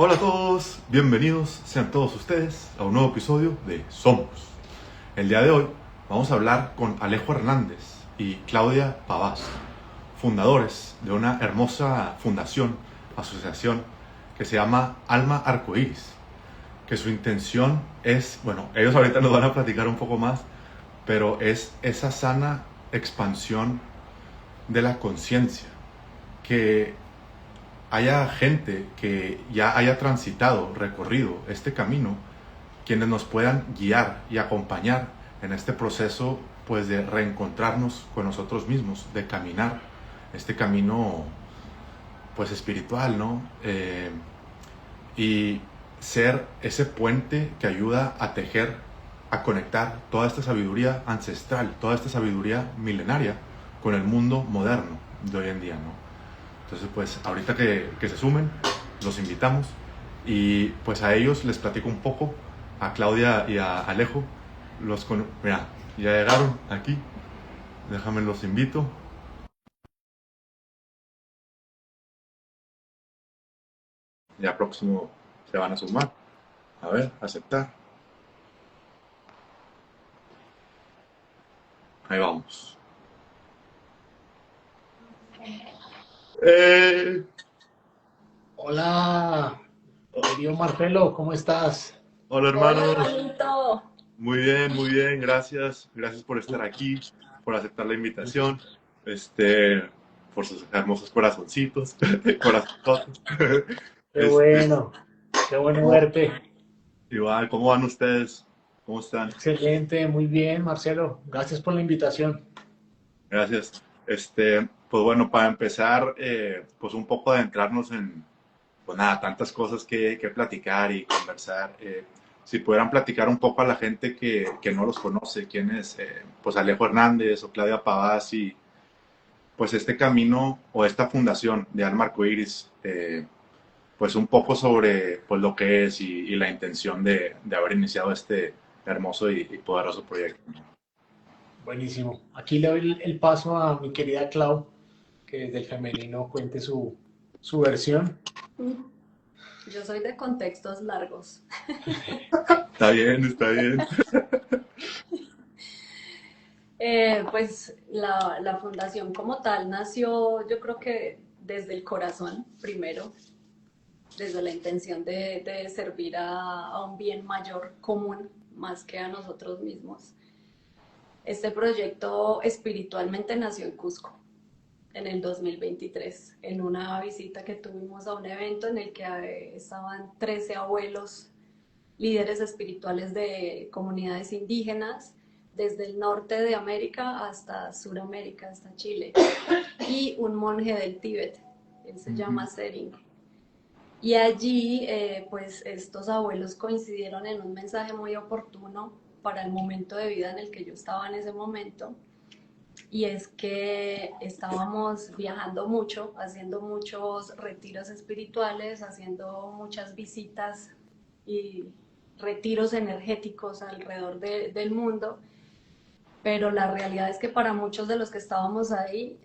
Hola a todos, bienvenidos sean todos ustedes a un nuevo episodio de Somos. El día de hoy vamos a hablar con Alejo Hernández y Claudia Pavás, fundadores de una hermosa fundación, asociación que se llama Alma Arcoíris, que su intención es, bueno, ellos ahorita nos van a platicar un poco más, pero es esa sana expansión de la conciencia, que haya gente que ya haya transitado, recorrido este camino, quienes nos puedan guiar y acompañar en este proceso, pues de reencontrarnos con nosotros mismos, de caminar este camino pues espiritual, ¿no? Y ser ese puente que ayuda a tejer, a conectar toda esta sabiduría ancestral, toda esta sabiduría milenaria con el mundo moderno de hoy en día, ¿no? Entonces, pues ahorita que se sumen, los invitamos y pues a ellos les platico un poco, a Claudia y a Alejo. Mira, ya llegaron aquí, déjame los invito. Ya próximo se van a sumar. A ver, aceptar. Ahí vamos. Eh, Hola, querido Marcelo, ¿cómo estás? Hola Hola, hermanos, hermanito. muy bien, gracias. Gracias por estar aquí, por aceptar la invitación, por sus hermosos corazoncitos, corazoncitos. Este, Qué bueno ¿cómo- verte. Igual, ¿cómo van ustedes? ¿Cómo están? Excelente, muy bien, Marcelo. Gracias por la invitación. Gracias. Pues bueno, para empezar, pues un poco adentrarnos en, pues nada, tantas cosas que platicar y conversar. Si pudieran platicar un poco a la gente que no los conoce, quién es, pues Alejo Hernández o Claudia Pavás y pues este camino o esta fundación de Alma Arcoíris, pues un poco sobre pues lo que es y la intención de haber iniciado este hermoso y poderoso proyecto. Buenísimo. Aquí le doy el paso a mi querida Clau, que desde el femenino cuente su versión. Yo soy de contextos largos. Está bien, está bien. Pues la fundación como tal nació, yo creo que desde el corazón, primero, desde la intención de servir a un bien mayor común, más que a nosotros mismos. Este proyecto espiritualmente nació en Cusco, en el 2023, en una visita que tuvimos a un evento en el que estaban 13 abuelos líderes espirituales de comunidades indígenas, desde el norte de América hasta Suramérica, hasta Chile, y un monje del Tíbet, él se llama Sering. Y allí, pues estos abuelos coincidieron en un mensaje muy oportuno para el momento de vida en el que yo estaba en ese momento, y es que estábamos viajando mucho, haciendo muchos retiros espirituales, haciendo muchas visitas y retiros energéticos alrededor del mundo, pero la realidad es que para muchos de los que estábamos ahí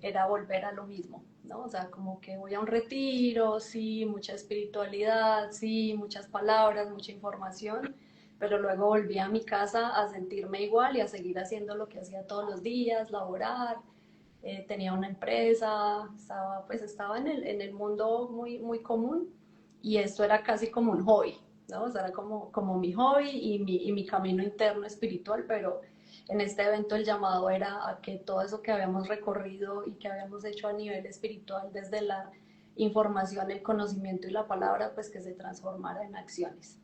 era volver a lo mismo, ¿no? O sea, como que voy a un retiro, sí, mucha espiritualidad, sí, muchas palabras, mucha información, pero luego volví a mi casa a sentirme igual y a seguir haciendo lo que hacía todos los días, laborar. Tenía una empresa, estaba en el mundo muy, muy común, y esto era casi como un hobby, ¿no? O sea, era como mi hobby y mi camino interno espiritual, pero en este evento el llamado era a que todo eso que habíamos recorrido y que habíamos hecho a nivel espiritual, desde la información, el conocimiento y la palabra, pues que se transformara en acciones.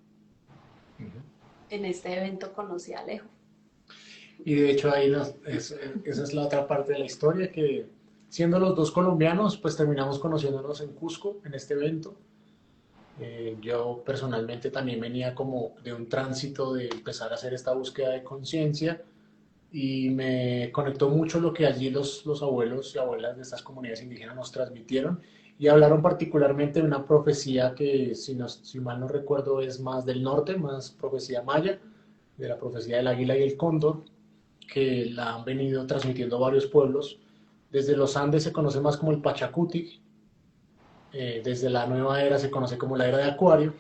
En este evento conocí a Alejo. Y de hecho esa es la otra parte de la historia, que siendo los dos colombianos, pues terminamos conociéndonos en Cusco, en este evento. Yo personalmente también venía como de un tránsito de empezar a hacer esta búsqueda de conciencia y me conectó mucho lo que allí los abuelos y abuelas de estas comunidades indígenas nos transmitieron y hablaron particularmente de una profecía que, si mal no recuerdo, es más del norte, más profecía maya, de la profecía del águila y el cóndor, que la han venido transmitiendo varios pueblos. Desde los Andes se conoce más como el Pachacutic, desde la nueva era se conoce como la era de Acuario,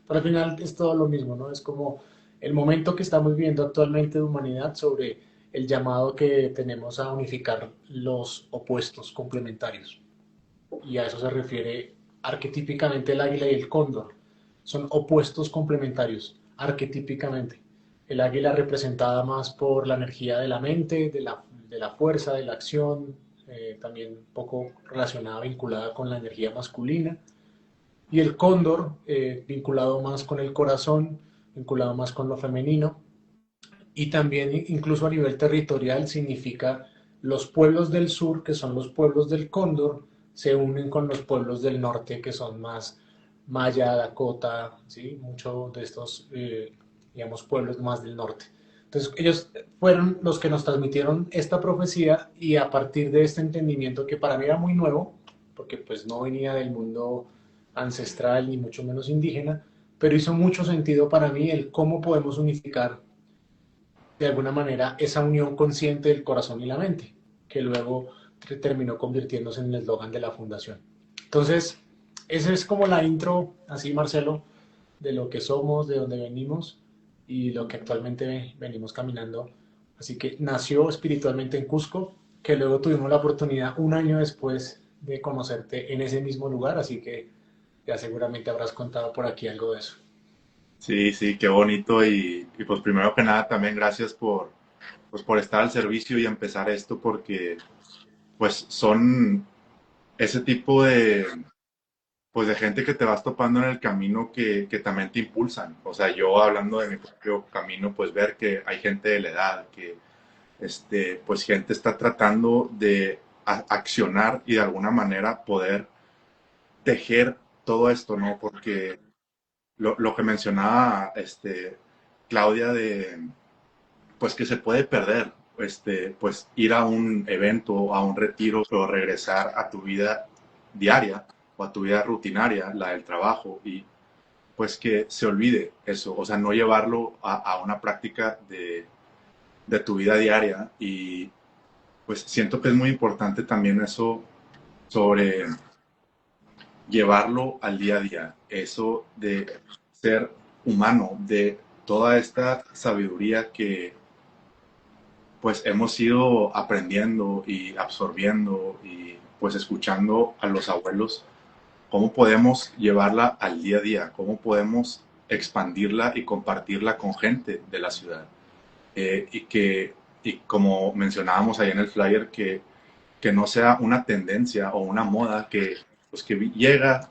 pero al final es todo lo mismo, ¿no? Es como el momento que estamos viviendo actualmente de humanidad sobre el llamado que tenemos a unificar los opuestos complementarios. Y a eso se refiere arquetípicamente el águila y el cóndor. Son opuestos complementarios, arquetípicamente. El águila representada más por la energía de la mente, de la fuerza, de la acción, también un poco relacionada, vinculada con la energía masculina. Y el cóndor, vinculado más con el corazón, vinculado más con lo femenino. Y también incluso a nivel territorial significa los pueblos del sur, que son los pueblos del cóndor, se unen con los pueblos del norte, que son más Maya, Dakota, ¿sí? Muchos de estos, digamos, pueblos más del norte. Entonces, ellos fueron los que nos transmitieron esta profecía y a partir de este entendimiento que para mí era muy nuevo, porque pues no venía del mundo ancestral ni mucho menos indígena, pero hizo mucho sentido para mí el cómo podemos unificar de alguna manera esa unión consciente del corazón y la mente, que luego terminó convirtiéndose en el eslogan de la fundación. Entonces, esa es como la intro, así Marcelo, de lo que somos, de dónde venimos y lo que actualmente venimos caminando. Así que nació espiritualmente en Cusco, que luego tuvimos la oportunidad un año después de conocerte en ese mismo lugar, así que ya seguramente habrás contado por aquí algo de eso. Sí, sí, qué bonito y pues primero que nada también gracias pues por estar al servicio y empezar esto porque pues son ese tipo pues de gente que te vas topando en el camino que también te impulsan. O sea, yo hablando de mi propio camino, pues ver que hay gente de la edad, que pues gente está tratando de accionar y de alguna manera poder tejer todo esto, ¿no? Porque lo que mencionaba Claudia de pues que se puede perder, pues ir a un evento, a un retiro, pero regresar a tu vida diaria o a tu vida rutinaria, la del trabajo, y pues que se olvide eso, o sea, no llevarlo a una práctica de tu vida diaria y pues siento que es muy importante también eso sobre llevarlo al día a día, eso de ser humano, de toda esta sabiduría que pues hemos ido aprendiendo y absorbiendo y pues escuchando a los abuelos, cómo podemos llevarla al día a día, cómo podemos expandirla y compartirla con gente de la ciudad. Y como mencionábamos ahí en el flyer, que no sea una tendencia o una moda pues que llega,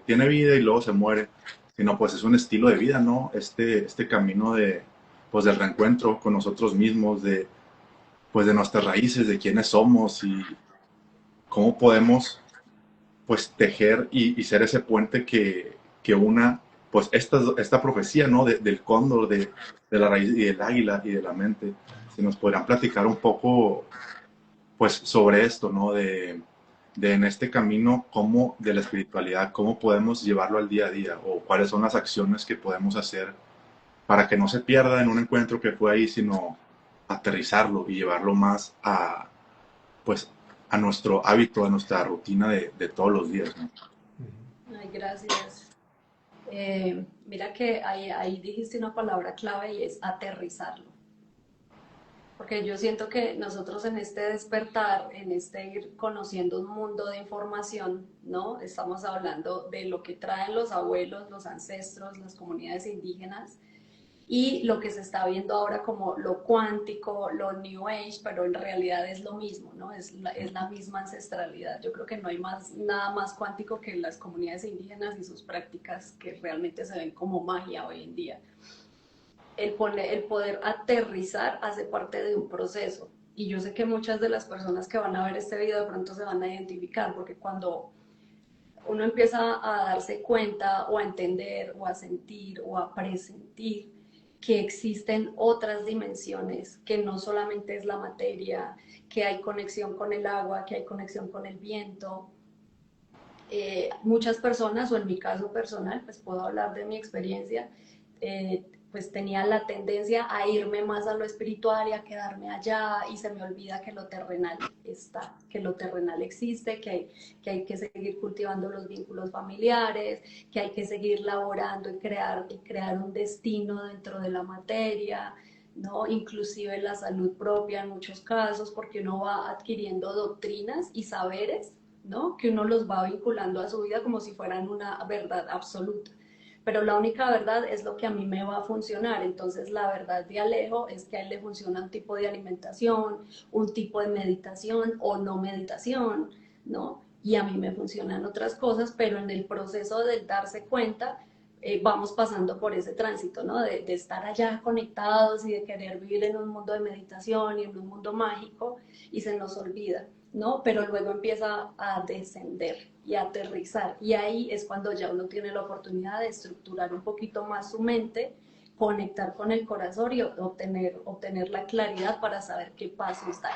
tiene vida y luego se muere, sino pues es un estilo de vida, ¿no? Este camino pues del reencuentro con nosotros mismos, pues de nuestras raíces, de quiénes somos y cómo podemos pues tejer y ser ese puente que una pues esta profecía, ¿no? Del cóndor, de la raíz y del águila y de la mente. Si nos podrían platicar un poco pues sobre esto, ¿no? De en este camino, cómo de la espiritualidad, cómo podemos llevarlo al día a día o cuáles son las acciones que podemos hacer para que no se pierda en un encuentro que fue ahí, sino aterrizarlo y llevarlo más pues, a nuestro hábito, a nuestra rutina de todos los días, ¿no? Ay, gracias. Mira que ahí dijiste una palabra clave y es aterrizarlo. Porque yo siento que nosotros en este despertar, en este ir conociendo un mundo de información, ¿no? Estamos hablando de lo que traen los abuelos, los ancestros, las comunidades indígenas y lo que se está viendo ahora como lo cuántico, lo New Age, pero en realidad es lo mismo, ¿no? Es la misma ancestralidad. Yo creo que no hay nada más cuántico que las comunidades indígenas y sus prácticas que realmente se ven como magia hoy en día. El poder aterrizar hace parte de un proceso. Y yo sé que muchas de las personas que van a ver este video de pronto se van a identificar, porque cuando uno empieza a darse cuenta o a entender o a sentir o a presentir que existen otras dimensiones, que no solamente es la materia, que hay conexión con el agua, que hay conexión con el viento. Muchas personas, o en mi caso personal, pues puedo hablar de mi experiencia, pues tenía la tendencia a irme más a lo espiritual y a quedarme allá y se me olvida que lo terrenal está, que lo terrenal existe, que hay que seguir cultivando los vínculos familiares, que hay que seguir laborando y crear un destino dentro de la materia, ¿no? Inclusive la salud propia en muchos casos, porque uno va adquiriendo doctrinas y saberes, ¿no? Que uno los va vinculando a su vida como si fueran una verdad absoluta. Pero la única verdad es lo que a mí me va a funcionar. Entonces la verdad de Alejo es que a él le funciona un tipo de alimentación, un tipo de meditación o no meditación, ¿no? Y a mí me funcionan otras cosas, pero en el proceso de darse cuenta, vamos pasando por ese tránsito, ¿no? De estar allá conectados y de querer vivir en un mundo de meditación y en un mundo mágico y se nos olvida, ¿no? Pero luego empieza a descender y a aterrizar y ahí es cuando ya uno tiene la oportunidad de estructurar un poquito más su mente, conectar con el corazón y obtener la claridad para saber qué pasos dar.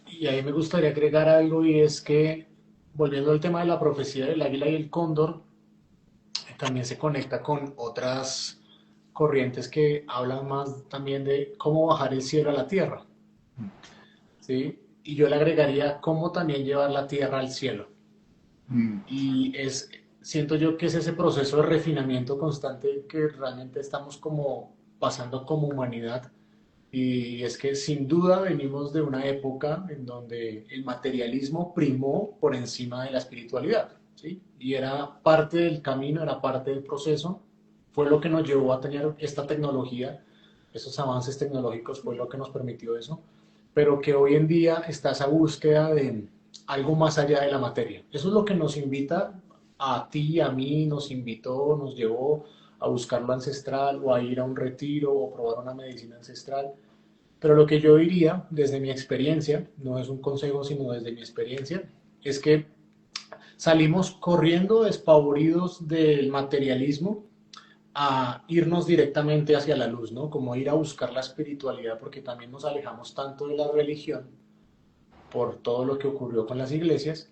Y ahí me gustaría agregar algo y es que, volviendo al tema de la profecía del águila y el cóndor, también se conecta con otras corrientes que hablan más también de cómo bajar el cielo a la tierra, ¿sí? Y yo le agregaría cómo también llevar la tierra al cielo. Y siento yo que es ese proceso de refinamiento constante que realmente estamos como pasando como humanidad. Y es que sin duda venimos de una época en donde el materialismo primó por encima de la espiritualidad, ¿sí? Y era parte del camino, era parte del proceso, fue lo que nos llevó a tener esta tecnología, esos avances tecnológicos fue lo que nos permitió eso, pero que hoy en día está esa búsqueda de algo más allá de la materia. Eso es lo que nos invita a ti, a mí, nos invitó, nos llevó a buscar lo ancestral o a ir a un retiro o probar una medicina ancestral. Pero lo que yo diría desde mi experiencia, no es un consejo, sino desde mi experiencia, es que salimos corriendo despavoridos del materialismo a irnos directamente hacia la luz, ¿no? Como ir a buscar la espiritualidad, porque también nos alejamos tanto de la religión por todo lo que ocurrió con las iglesias,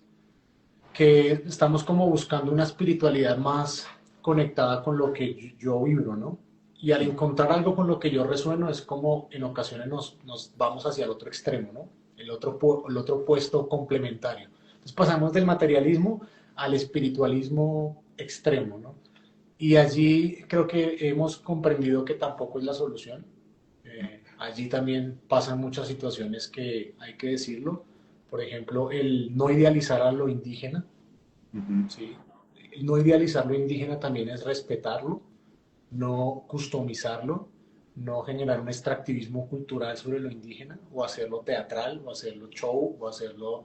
que estamos como buscando una espiritualidad más conectada con lo que yo vibro, ¿no? Y al encontrar algo con lo que yo resueno es como en ocasiones nos vamos hacia el otro extremo, ¿no? El otro puesto complementario. Entonces pasamos del materialismo al espiritualismo extremo, ¿no? Y allí creo que hemos comprendido que tampoco es la solución. Allí también pasan muchas situaciones que hay que decirlo. Por ejemplo, el no idealizar a lo indígena, ¿sí? El no idealizar lo indígena también es respetarlo, no customizarlo, no generar un extractivismo cultural sobre lo indígena, o hacerlo teatral, o hacerlo show, o hacerlo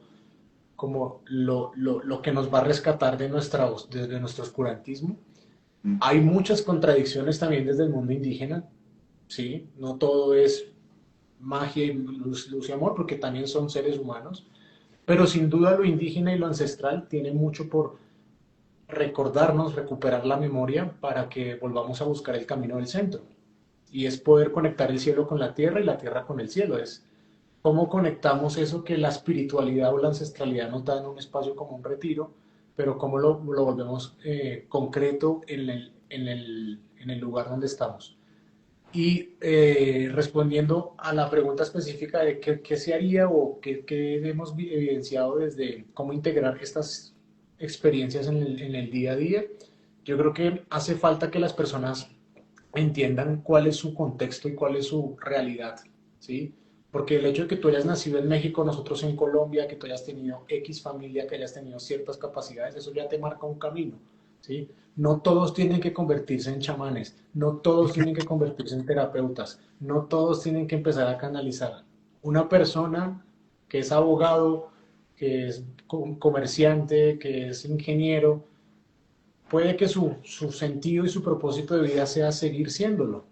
como lo que nos va a rescatar de nuestro oscurantismo. Hay muchas contradicciones también desde el mundo indígena, ¿sí? No todo es magia y luz y amor, porque también son seres humanos, pero sin duda lo indígena y lo ancestral tiene mucho por recordarnos, recuperar la memoria para que volvamos a buscar el camino del centro. Y es poder conectar el cielo con la tierra y la tierra con el cielo. Es cómo conectamos eso que la espiritualidad o la ancestralidad nos da en un espacio como un retiro, pero cómo lo volvemos concreto en el lugar donde estamos. Y respondiendo a la pregunta específica de qué se haría o qué hemos evidenciado desde cómo integrar estas experiencias en el día a día, yo creo que hace falta que las personas entiendan cuál es su contexto y cuál es su realidad, ¿sí? Porque el hecho de que tú hayas nacido en México, nosotros en Colombia, que tú hayas tenido X familia, que hayas tenido ciertas capacidades, eso ya te marca un camino, ¿sí? No todos tienen que convertirse en chamanes, no todos tienen que convertirse en terapeutas, no todos tienen que empezar a canalizar. Una persona que es abogado, que es comerciante, que es ingeniero, puede que su sentido y su propósito de vida sea seguir siéndolo,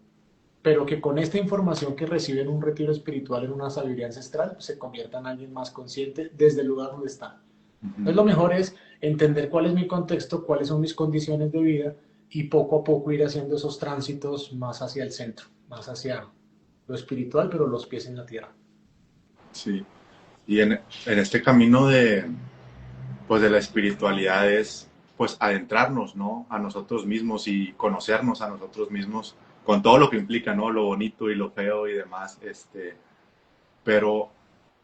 pero que con esta información que recibe en un retiro espiritual, en una sabiduría ancestral, se convierta en alguien más consciente desde el lugar donde está. Entonces lo mejor es entender cuál es mi contexto, cuáles son mis condiciones de vida y poco a poco ir haciendo esos tránsitos más hacia el centro, más hacia lo espiritual, pero los pies en la tierra. Sí, y en este camino de, pues de la espiritualidad es pues adentrarnos, ¿no? A nosotros mismos y conocernos a nosotros mismos con todo lo que implica, ¿no? Lo bonito y lo feo y demás, pero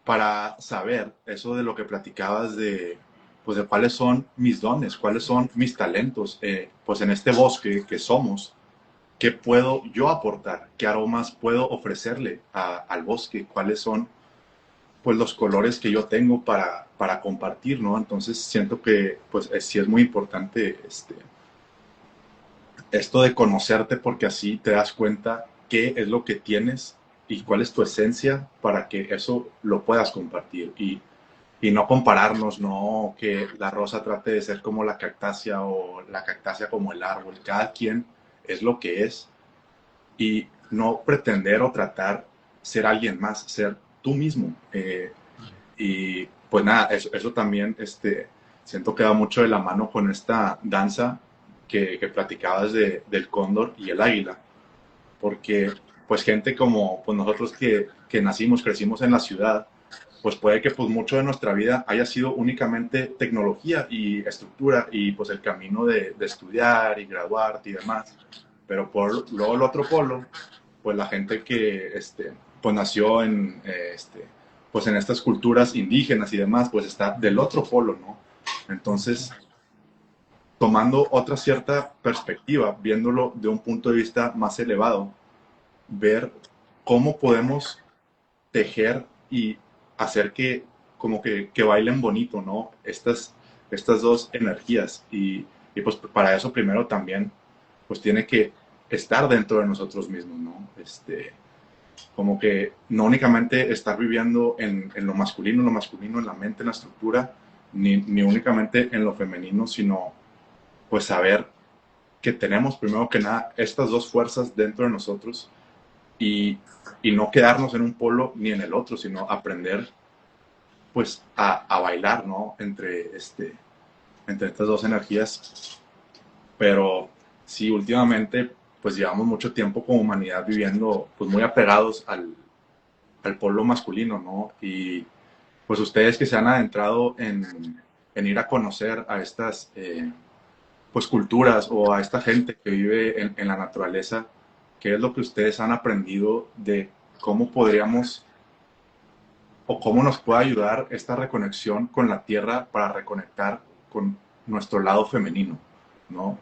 para saber eso de lo que platicabas de, pues de cuáles son mis dones, cuáles son mis talentos, pues en este bosque que somos, qué puedo yo aportar, qué aromas puedo ofrecerle al bosque, cuáles son pues los colores que yo tengo para compartir, ¿no? Entonces siento que pues sí es muy importante esto de conocerte porque así te das cuenta qué es lo que tienes y cuál es tu esencia para que eso lo puedas compartir y no compararnos, no que la rosa trate de ser como la cactácea o la cactácea como el árbol. Cada quien es lo que es y no pretender o tratar ser alguien más, ser tú mismo. Y pues nada, eso también siento que va mucho de la mano con esta danza que platicabas del cóndor y el águila, porque pues gente como pues nosotros que nacimos, crecimos en la ciudad, pues puede que pues mucho de nuestra vida haya sido únicamente tecnología y estructura y pues el camino de estudiar y graduarte y demás, pero por luego el otro polo, pues la gente que pues nació pues en estas culturas indígenas y demás, pues está del otro polo, ¿no? Entonces, tomando otra cierta perspectiva, viéndolo de un punto de vista más elevado, ver cómo podemos tejer y hacer que como que bailen bonito, ¿no? Estas dos energías y pues para eso primero también pues tiene que estar dentro de nosotros mismos, ¿no? Como que no únicamente estar viviendo en lo masculino, en la mente, en la estructura, ni únicamente en lo femenino, sino pues saber que tenemos primero que nada estas dos fuerzas dentro de nosotros y, y no quedarnos en un polo ni en el otro, sino aprender pues a bailar, ¿no? Entre estas dos energías. Pero sí, últimamente pues llevamos mucho tiempo como humanidad viviendo pues muy apegados al polo masculino, ¿no? Y pues ustedes que se han adentrado en ir a conocer a estas pues culturas o a esta gente que vive en la naturaleza, ¿qué es lo que ustedes han aprendido de cómo podríamos o cómo nos puede ayudar esta reconexión con la tierra para reconectar con nuestro lado femenino? No,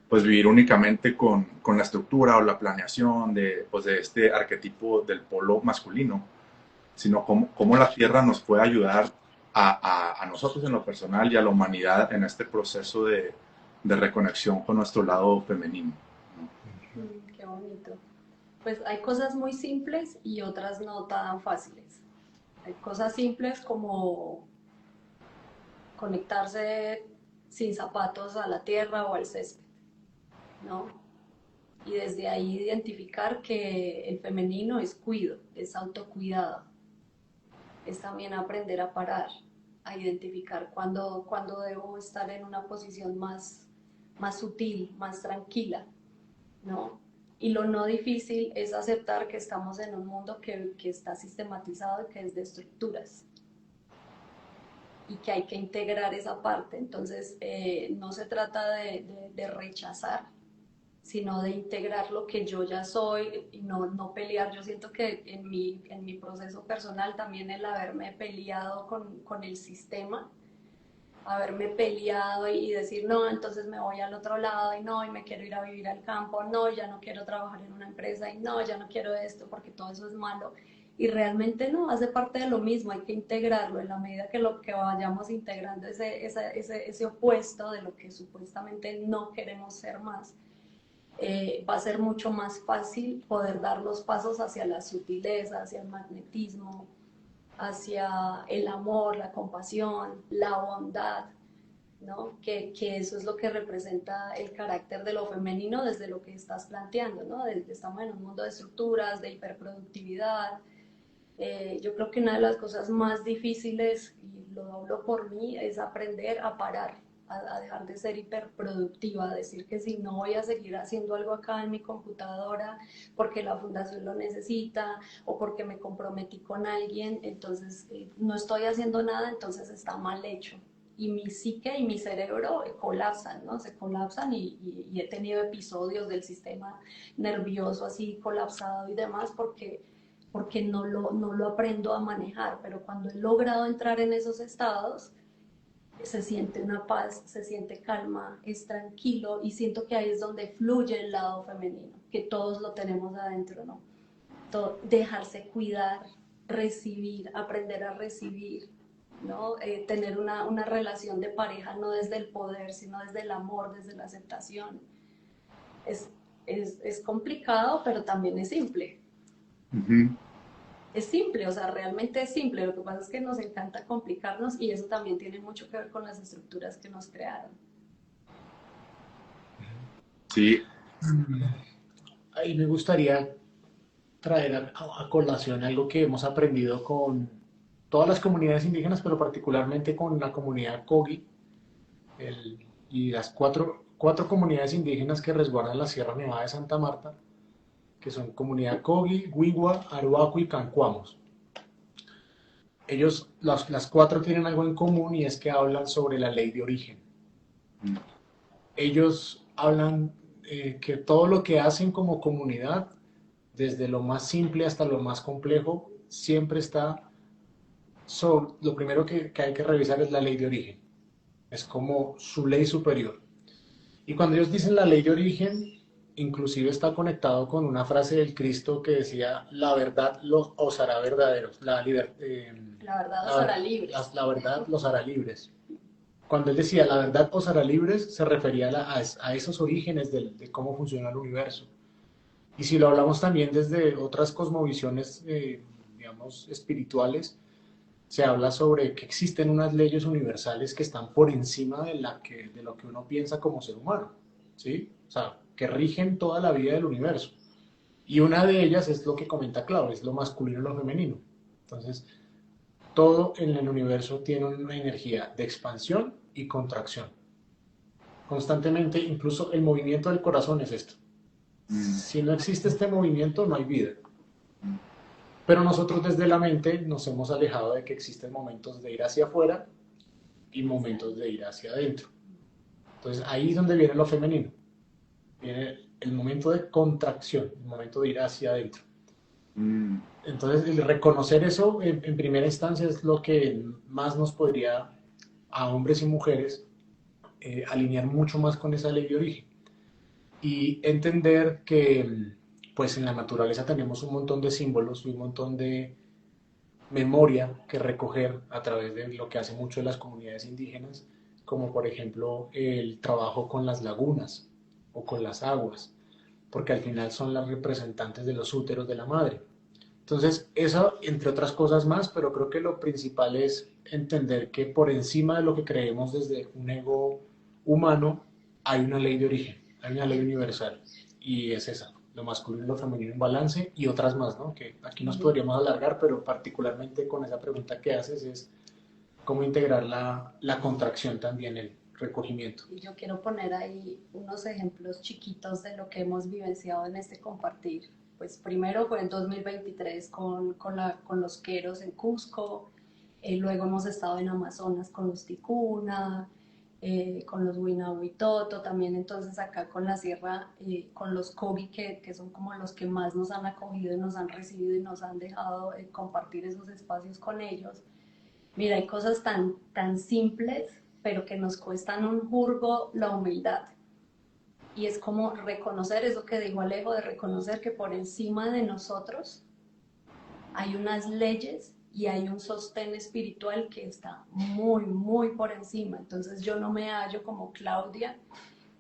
pues vivir únicamente con la estructura o la planeación pues de este arquetipo del polo masculino, sino cómo la tierra nos puede ayudar a nosotros en lo personal y a la humanidad en este proceso de reconexión con nuestro lado femenino, ¿no? Qué bonito. Pues hay cosas muy simples y otras no tan fáciles. Hay cosas simples como conectarse sin zapatos a la tierra o al césped, ¿no? Y desde ahí identificar que el femenino es cuido, es autocuidado, es también aprender a parar, a identificar cuándo debo estar en una posición más sutil, más tranquila, ¿no? Y lo no difícil es aceptar que estamos en un mundo que está sistematizado y que es de estructuras y que hay que integrar esa parte. Entonces, no se trata de rechazar, sino de integrar lo que yo ya soy y no pelear. Yo siento que en mi proceso personal también el haberme peleado con el sistema, haberme peleado y decir, no, entonces me voy al otro lado y no, y me quiero ir a vivir al campo, no, ya no quiero trabajar en una empresa y no, ya no quiero esto porque todo eso es malo. Y realmente no, hace parte de lo mismo, hay que integrarlo en la medida que lo que vayamos integrando ese opuesto de lo que supuestamente no queremos ser más. Va a ser mucho más fácil poder dar los pasos hacia la sutileza, hacia el magnetismo, hacia el amor, la compasión, la bondad, ¿no? Que eso es lo que representa el carácter de lo femenino desde lo que estás planteando, ¿no? Estamos en un mundo de estructuras, de hiperproductividad. Yo creo que una de las cosas más difíciles, y lo hablo por mí, es aprender a parar, a dejar de ser hiperproductiva, a decir que si no voy a seguir haciendo algo acá en mi computadora porque la fundación lo necesita o porque me comprometí con alguien, entonces no estoy haciendo nada, entonces está mal hecho. y mi psique y mi cerebro colapsan, ¿no? Se colapsan y he tenido episodios del sistema nervioso así colapsado y demás porque no lo aprendo a manejar, pero cuando he logrado entrar en esos estados, se siente una paz, se siente calma, es tranquilo y siento que ahí es donde fluye el lado femenino, que todos lo tenemos adentro, ¿no? Dejarse cuidar, recibir, aprender a recibir, ¿no? Tener una relación de pareja no desde el poder, sino desde el amor, desde la aceptación. Es complicado, pero también es simple. Ujú. Es simple, o sea, realmente es simple. Lo que pasa es que nos encanta complicarnos y eso también tiene mucho que ver con las estructuras que nos crearon. Sí. Ahí me gustaría traer a colación algo que hemos aprendido con todas las comunidades indígenas, pero particularmente con la comunidad Kogi y las cuatro comunidades indígenas que resguardan la Sierra Nevada de Santa Marta, que son comunidad Kogi, Wiwa, Arhuaco y Cancuamos. Ellos, las cuatro tienen algo en común y es que hablan sobre la ley de origen. Ellos hablan que todo lo que hacen como comunidad, desde lo más simple hasta lo más complejo, siempre está sobre, lo primero que hay que revisar es la ley de origen. Es como su ley superior. Y cuando ellos dicen la ley de origen, inclusive está conectado con una frase del Cristo que decía, la verdad os hará verdaderos, La verdad os hará libres. la verdad los hará libres. Cuando él decía, la verdad os hará libres, se refería a esos orígenes de cómo funciona el universo. Y si lo hablamos también desde otras cosmovisiones, digamos, espirituales, se habla sobre que existen unas leyes universales que están por encima de lo que uno piensa como ser humano, ¿sí? O sea, que rigen toda la vida del universo. Y una de ellas es lo que comenta Clau, es lo masculino y lo femenino. Entonces, todo en el universo tiene una energía de expansión y contracción. Constantemente, incluso el movimiento del corazón es esto. Si no existe este movimiento, no hay vida. Pero nosotros desde la mente nos hemos alejado de que existen momentos de ir hacia afuera y momentos de ir hacia adentro. Entonces ahí es donde viene lo femenino. Viene el momento de contracción, el momento de ir hacia adentro. Entonces el reconocer eso en primera instancia es lo que más nos podría, a hombres y mujeres, alinear mucho más con esa ley de origen. Y entender que pues en la naturaleza tenemos un montón de símbolos y un montón de memoria que recoger a través de lo que hace mucho de las comunidades indígenas, como por ejemplo el trabajo con las lagunas o con las aguas, porque al final son las representantes de los úteros de la madre. Entonces, eso entre otras cosas más, pero creo que lo principal es entender que por encima de lo que creemos desde un ego humano, hay una ley de origen, hay una ley universal, y es esa, lo masculino y lo femenino en balance, y otras más, ¿no? Que aquí nos podríamos alargar, pero particularmente con esa pregunta que haces es cómo integrar la contracción también, el recogimiento. Y yo quiero poner ahí unos ejemplos chiquitos de lo que hemos vivenciado en este compartir. Pues primero fue en 2023 con los queros en Cusco, luego hemos estado en Amazonas con los ticuna, con los Huinahuitoto, también entonces acá con la sierra, con los Kogi, que son como los que más nos han acogido y nos han recibido y nos han dejado compartir esos espacios con ellos. Mira, hay cosas tan simples, pero que nos cuestan un jurgo la humildad. Y es como reconocer eso que dijo Alejo, de reconocer que por encima de nosotros hay unas leyes y hay un sostén espiritual que está muy, muy por encima. Entonces yo no me hallo como Claudia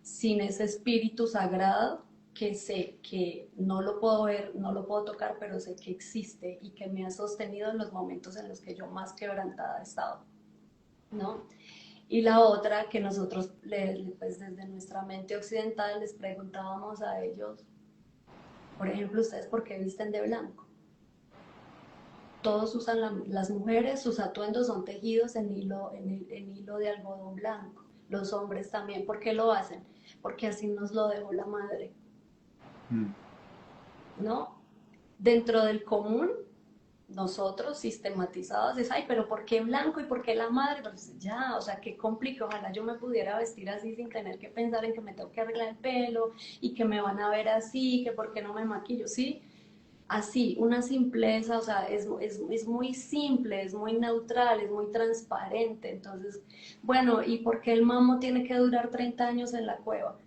sin ese espíritu sagrado que sé que no lo puedo ver, no lo puedo tocar, pero sé que existe y que me ha sostenido en los momentos en los que yo más quebrantada he estado, ¿no? Y la otra que nosotros, pues desde nuestra mente occidental, les preguntábamos a ellos, por ejemplo, ¿ustedes por qué visten de blanco? Todos usan, las mujeres, sus atuendos son tejidos en hilo de algodón blanco. Los hombres también, ¿por qué lo hacen? Porque así nos lo dejó la madre. ¿No? Dentro del común nosotros sistematizados es, ay, pero ¿por qué blanco y por qué la madre? Pues ya, o sea, qué complicado, ojalá yo me pudiera vestir así sin tener que pensar en que me tengo que arreglar el pelo y que me van a ver así, que por qué no me maquillo, sí, así, una simpleza, o sea, es muy simple, es muy neutral, es muy transparente, entonces, bueno, ¿y por qué el mamo tiene que durar 30 años en la cueva?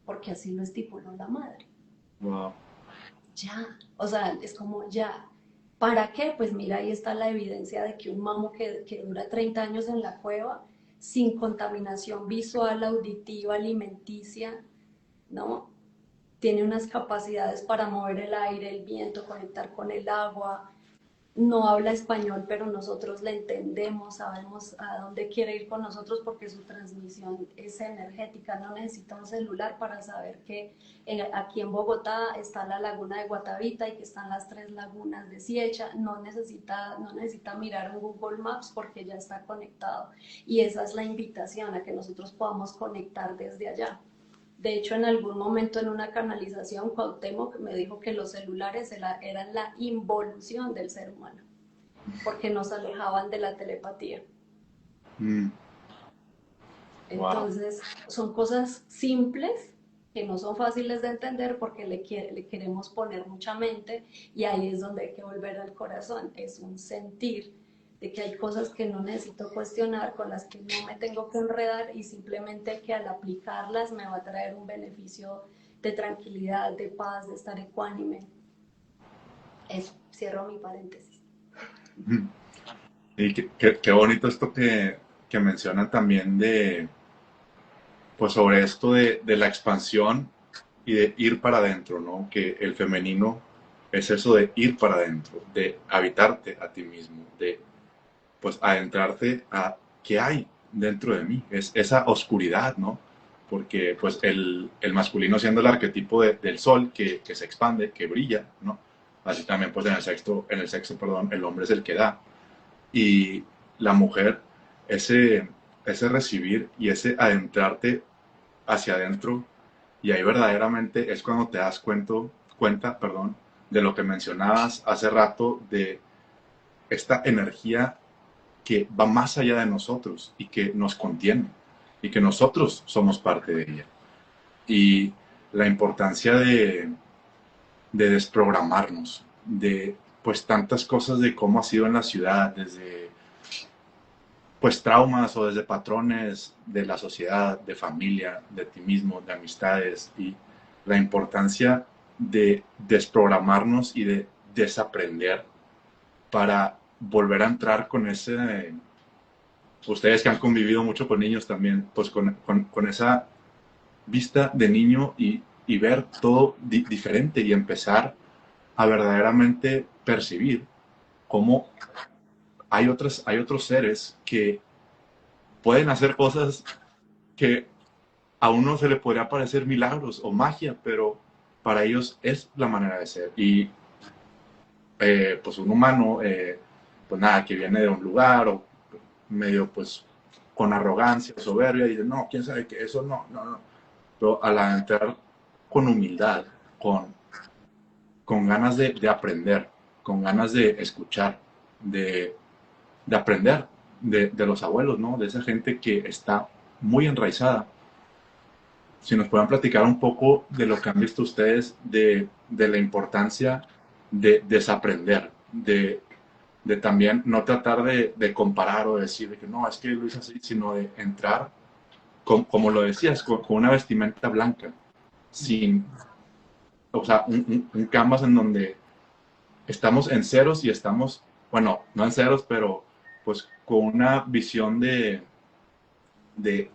Porque así lo estipuló la madre. Wow. Ya, o sea, es como ya. ¿Para qué? Pues mira, ahí está la evidencia de que un mamo que dura 30 años en la cueva, sin contaminación visual, auditiva, alimenticia, ¿no? Tiene unas capacidades para mover el aire, el viento, conectar con el agua, no habla español, pero nosotros le entendemos, sabemos a dónde quiere ir con nosotros porque su transmisión es energética, no necesita un celular para saber que aquí en Bogotá está la laguna de Guatavita y que están las 3 lagunas de Siecha, no necesita mirar un Google Maps porque ya está conectado y esa es la invitación a que nosotros podamos conectar desde allá. De hecho, en algún momento en una canalización, Cuauhtémoc me dijo que los celulares eran la involución del ser humano, porque nos alejaban de la telepatía. Mm, wow. Entonces, son cosas simples que no son fáciles de entender porque le queremos poner mucha mente y ahí es donde hay que volver al corazón. Es un sentir de que hay cosas que no necesito cuestionar, con las que no me tengo que enredar y simplemente que al aplicarlas me va a traer un beneficio de tranquilidad, de paz, de estar ecuánime. Eso, cierro mi paréntesis. Mm. Y qué bonito esto que mencionan también de, pues sobre esto de la expansión y de ir para adentro, ¿no? Que el femenino es eso de ir para adentro, de habitarte a ti mismo, de pues adentrarte a qué hay dentro de mí, es esa oscuridad, ¿no? Porque pues el masculino siendo el arquetipo del sol que se expande, que brilla, ¿no? Así también pues en el sexo, perdón, el hombre es el que da. Y la mujer, ese recibir y ese adentrarte hacia adentro, y ahí verdaderamente es cuando te das cuenta, perdón, de lo que mencionabas hace rato, de esta energía que va más allá de nosotros y que nos contiene y que nosotros somos parte de ella. Y la importancia de desprogramarnos, de pues tantas cosas de cómo ha sido en la ciudad, desde pues traumas o desde patrones de la sociedad, de familia, de ti mismo, de amistades, y la importancia de desprogramarnos y de desaprender para volver a entrar con ese, ustedes que han convivido mucho con niños también, pues con esa vista de niño y ver todo diferente y empezar a verdaderamente percibir cómo hay otros seres que pueden hacer cosas que a uno se le podría parecer milagros o magia, pero para ellos es la manera de ser. Y pues un humano, pues nada, que viene de un lugar o medio pues con arrogancia, soberbia, y dice, no, quién sabe que eso no, no, no. Pero al entrar con humildad, con ganas de aprender, con ganas de escuchar, de, de aprender de los abuelos, ¿no? De esa gente que está muy enraizada. Si nos pueden platicar un poco de lo que han visto ustedes, de la importancia de desaprender, de también no tratar de comparar o decir de que no, es que lo hice así, sino de entrar, como lo decías, con una vestimenta blanca, sin, o sea, un canvas en donde estamos en ceros y estamos, bueno, no en ceros, pero pues con una visión de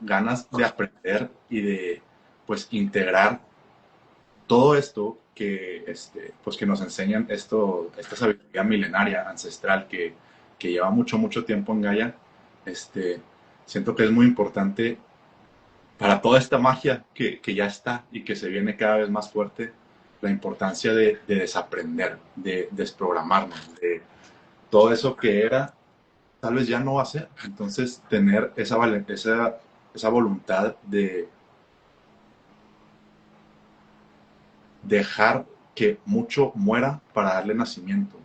ganas de aprender y de pues integrar todo esto que, pues, que nos enseñan esta sabiduría milenaria, ancestral, que lleva mucho, mucho tiempo en Gaia. Siento que es muy importante para toda esta magia que ya está y que se viene cada vez más fuerte, la importancia de desaprender, de desprogramarnos, de todo eso que era, tal vez ya no va a ser. Entonces, tener esa voluntad de dejar que mucho muera para darle nacimiento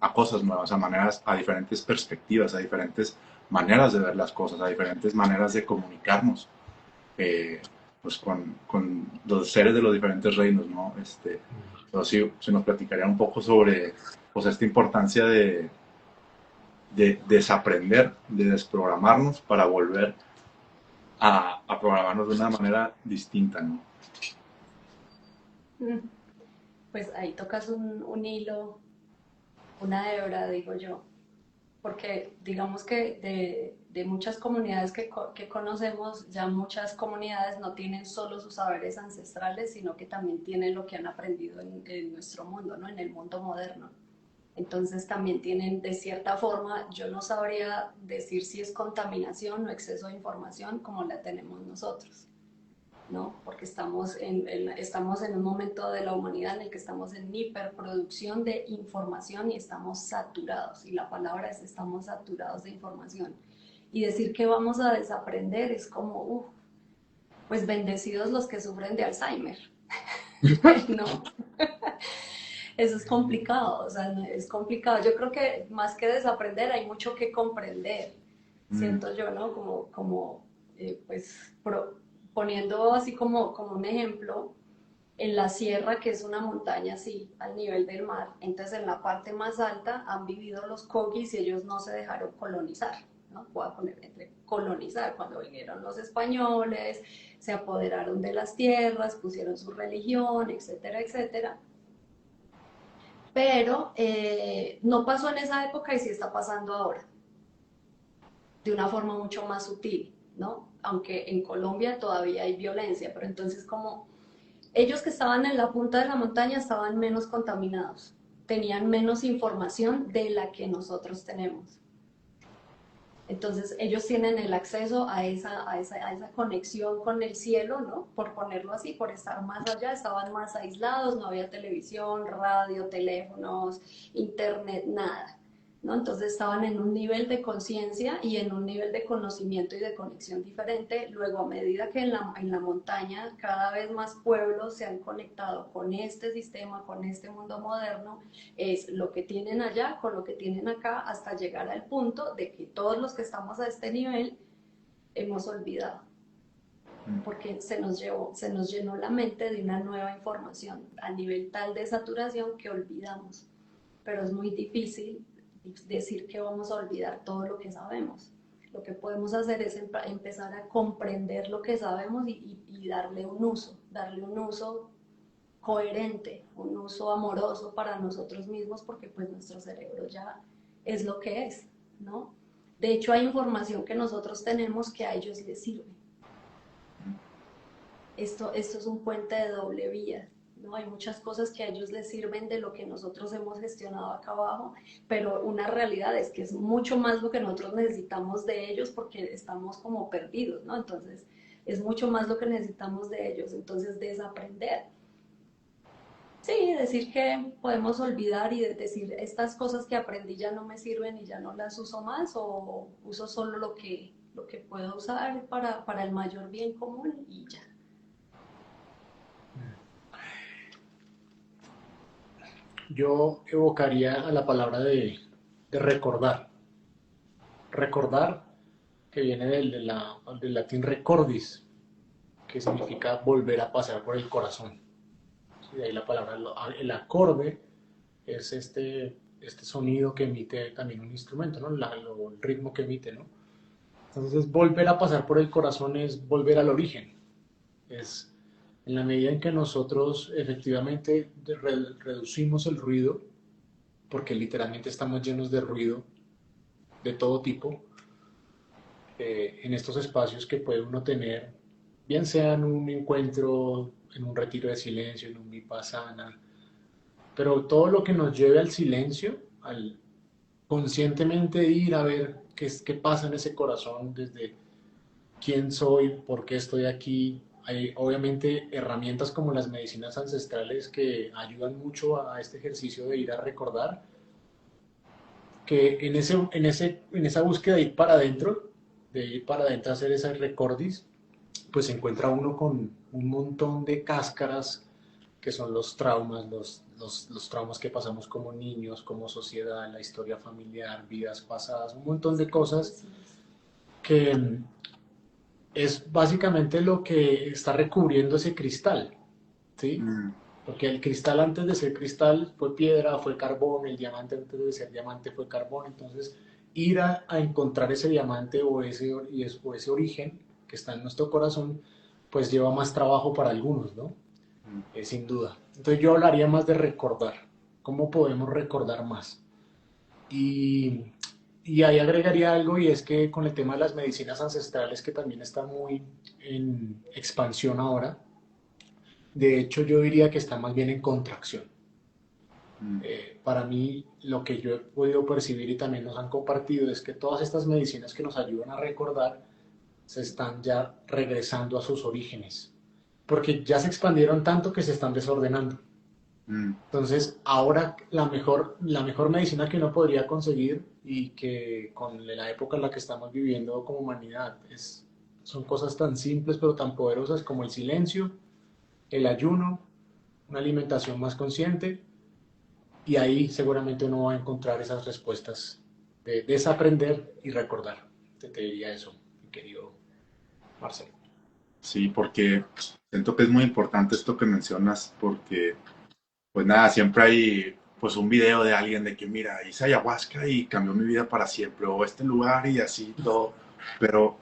a cosas nuevas, a diferentes perspectivas, a diferentes maneras de ver las cosas, a diferentes maneras de comunicarnos pues con los seres de los diferentes reinos, ¿no? Pero sí, se nos platicaría un poco sobre pues, esta importancia de desaprender, de desprogramarnos para volver a programarnos de una manera distinta, ¿no? Pues ahí tocas un hilo, una hebra, digo yo, porque digamos que de muchas comunidades que conocemos, ya muchas comunidades no tienen solo sus saberes ancestrales, sino que también tienen lo que han aprendido en nuestro mundo, ¿no? En el mundo moderno. Entonces también tienen, de cierta forma, yo no sabría decir si es contaminación o exceso de información como la tenemos nosotros, ¿no? Porque estamos en un momento de la humanidad en el que estamos en hiperproducción de información y estamos saturados, y la palabra es estamos saturados de información. Y decir que vamos a desaprender es como, pues bendecidos los que sufren de Alzheimer, ¿no? Eso es complicado, o sea, es complicado. Yo creo que más que desaprender hay mucho que comprender, siento yo, ¿no? Pues poniendo así como un ejemplo, en la sierra, que es una montaña así, al nivel del mar, entonces en la parte más alta han vivido los Kogis y ellos no se dejaron colonizar, ¿no? Voy a poner entre colonizar, cuando vinieron los españoles, se apoderaron de las tierras, pusieron su religión, etcétera, etcétera. Pero no pasó en esa época y sí está pasando ahora, de una forma mucho más sutil, ¿no? Aunque en Colombia todavía hay violencia, pero entonces como ellos que estaban en la punta de la montaña estaban menos contaminados, tenían menos información de la que nosotros tenemos. Entonces ellos tienen el acceso a esa conexión con el cielo, ¿no? Por ponerlo así, por estar más allá, estaban más aislados, no había televisión, radio, teléfonos, internet, nada, ¿no? Entonces estaban en un nivel de conciencia y en un nivel de conocimiento y de conexión diferente. Luego, a medida que en la montaña cada vez más pueblos se han conectado con este sistema, con este mundo moderno, es lo que tienen allá con lo que tienen acá, hasta llegar al punto de que todos los que estamos a este nivel hemos olvidado, porque se nos llenó la mente de una nueva información a nivel tal de saturación que olvidamos. Pero es muy difícil decir que vamos a olvidar todo lo que sabemos. Lo que podemos hacer es empezar a comprender lo que sabemos y darle un uso coherente, un uso amoroso para nosotros mismos, porque pues nuestro cerebro ya es lo que es, ¿no? De hecho, hay información que nosotros tenemos que a ellos les sirve. Esto es un puente de doble vía, ¿no? Hay muchas cosas que a ellos les sirven de lo que nosotros hemos gestionado acá abajo, pero una realidad es que es mucho más lo que nosotros necesitamos de ellos porque estamos como perdidos, ¿no? Entonces, es mucho más lo que necesitamos de ellos. Entonces, desaprender. Sí, decir que podemos olvidar y decir estas cosas que aprendí ya no me sirven y ya no las uso más, o uso solo lo que puedo usar para el mayor bien común y ya. Yo evocaría a la palabra de recordar. Recordar, que viene del latín recordis, que significa volver a pasar por el corazón. Y de ahí la palabra, el acorde es este sonido que emite también un instrumento, ¿no? El ritmo que emite, ¿no? Entonces, volver a pasar por el corazón es volver al origen. Es en la medida en que nosotros efectivamente reducimos el ruido, porque literalmente estamos llenos de ruido de todo tipo, en estos espacios que puede uno tener, bien sea en un encuentro, en un retiro de silencio, en un vipassana, pero todo lo que nos lleve al silencio, al conscientemente ir a ver qué pasa en ese corazón, desde quién soy, por qué estoy aquí. Hay obviamente herramientas como las medicinas ancestrales que ayudan mucho a este ejercicio de ir a recordar, que en esa búsqueda de ir para adentro, a hacer esa recordis, pues se encuentra uno con un montón de cáscaras que son los traumas, los traumas que pasamos como niños, como sociedad, la historia familiar, vidas pasadas, un montón de cosas que es básicamente lo que está recubriendo ese cristal, ¿sí? Mm, Porque el cristal antes de ser cristal fue piedra, fue carbón, el diamante antes de ser diamante fue carbón, entonces ir a encontrar ese diamante o ese origen que está en nuestro corazón, pues lleva más trabajo para algunos, ¿no? mm. Sin duda. Entonces yo hablaría más de recordar, cómo podemos recordar más. Y, y ahí agregaría algo y es que con el tema de las medicinas ancestrales que también está muy en expansión ahora, de hecho yo diría que está más bien en contracción. Mm. Para mí lo que yo he podido percibir y también nos han compartido es que todas estas medicinas que nos ayudan a recordar se están ya regresando a sus orígenes, porque ya se expandieron tanto que se están desordenando. Mm. Entonces, ahora la mejor medicina que uno podría conseguir y que con la época en la que estamos viviendo como humanidad son cosas tan simples pero tan poderosas como el silencio, el ayuno, una alimentación más consciente y ahí seguramente uno va a encontrar esas respuestas de desaprender y recordar. Te diría eso, mi querido Marcelo. Sí, porque siento que es muy importante esto que mencionas, porque pues nada, siempre hay pues un video de alguien de que mira, hice ayahuasca y cambió mi vida para siempre, o este lugar y así todo, pero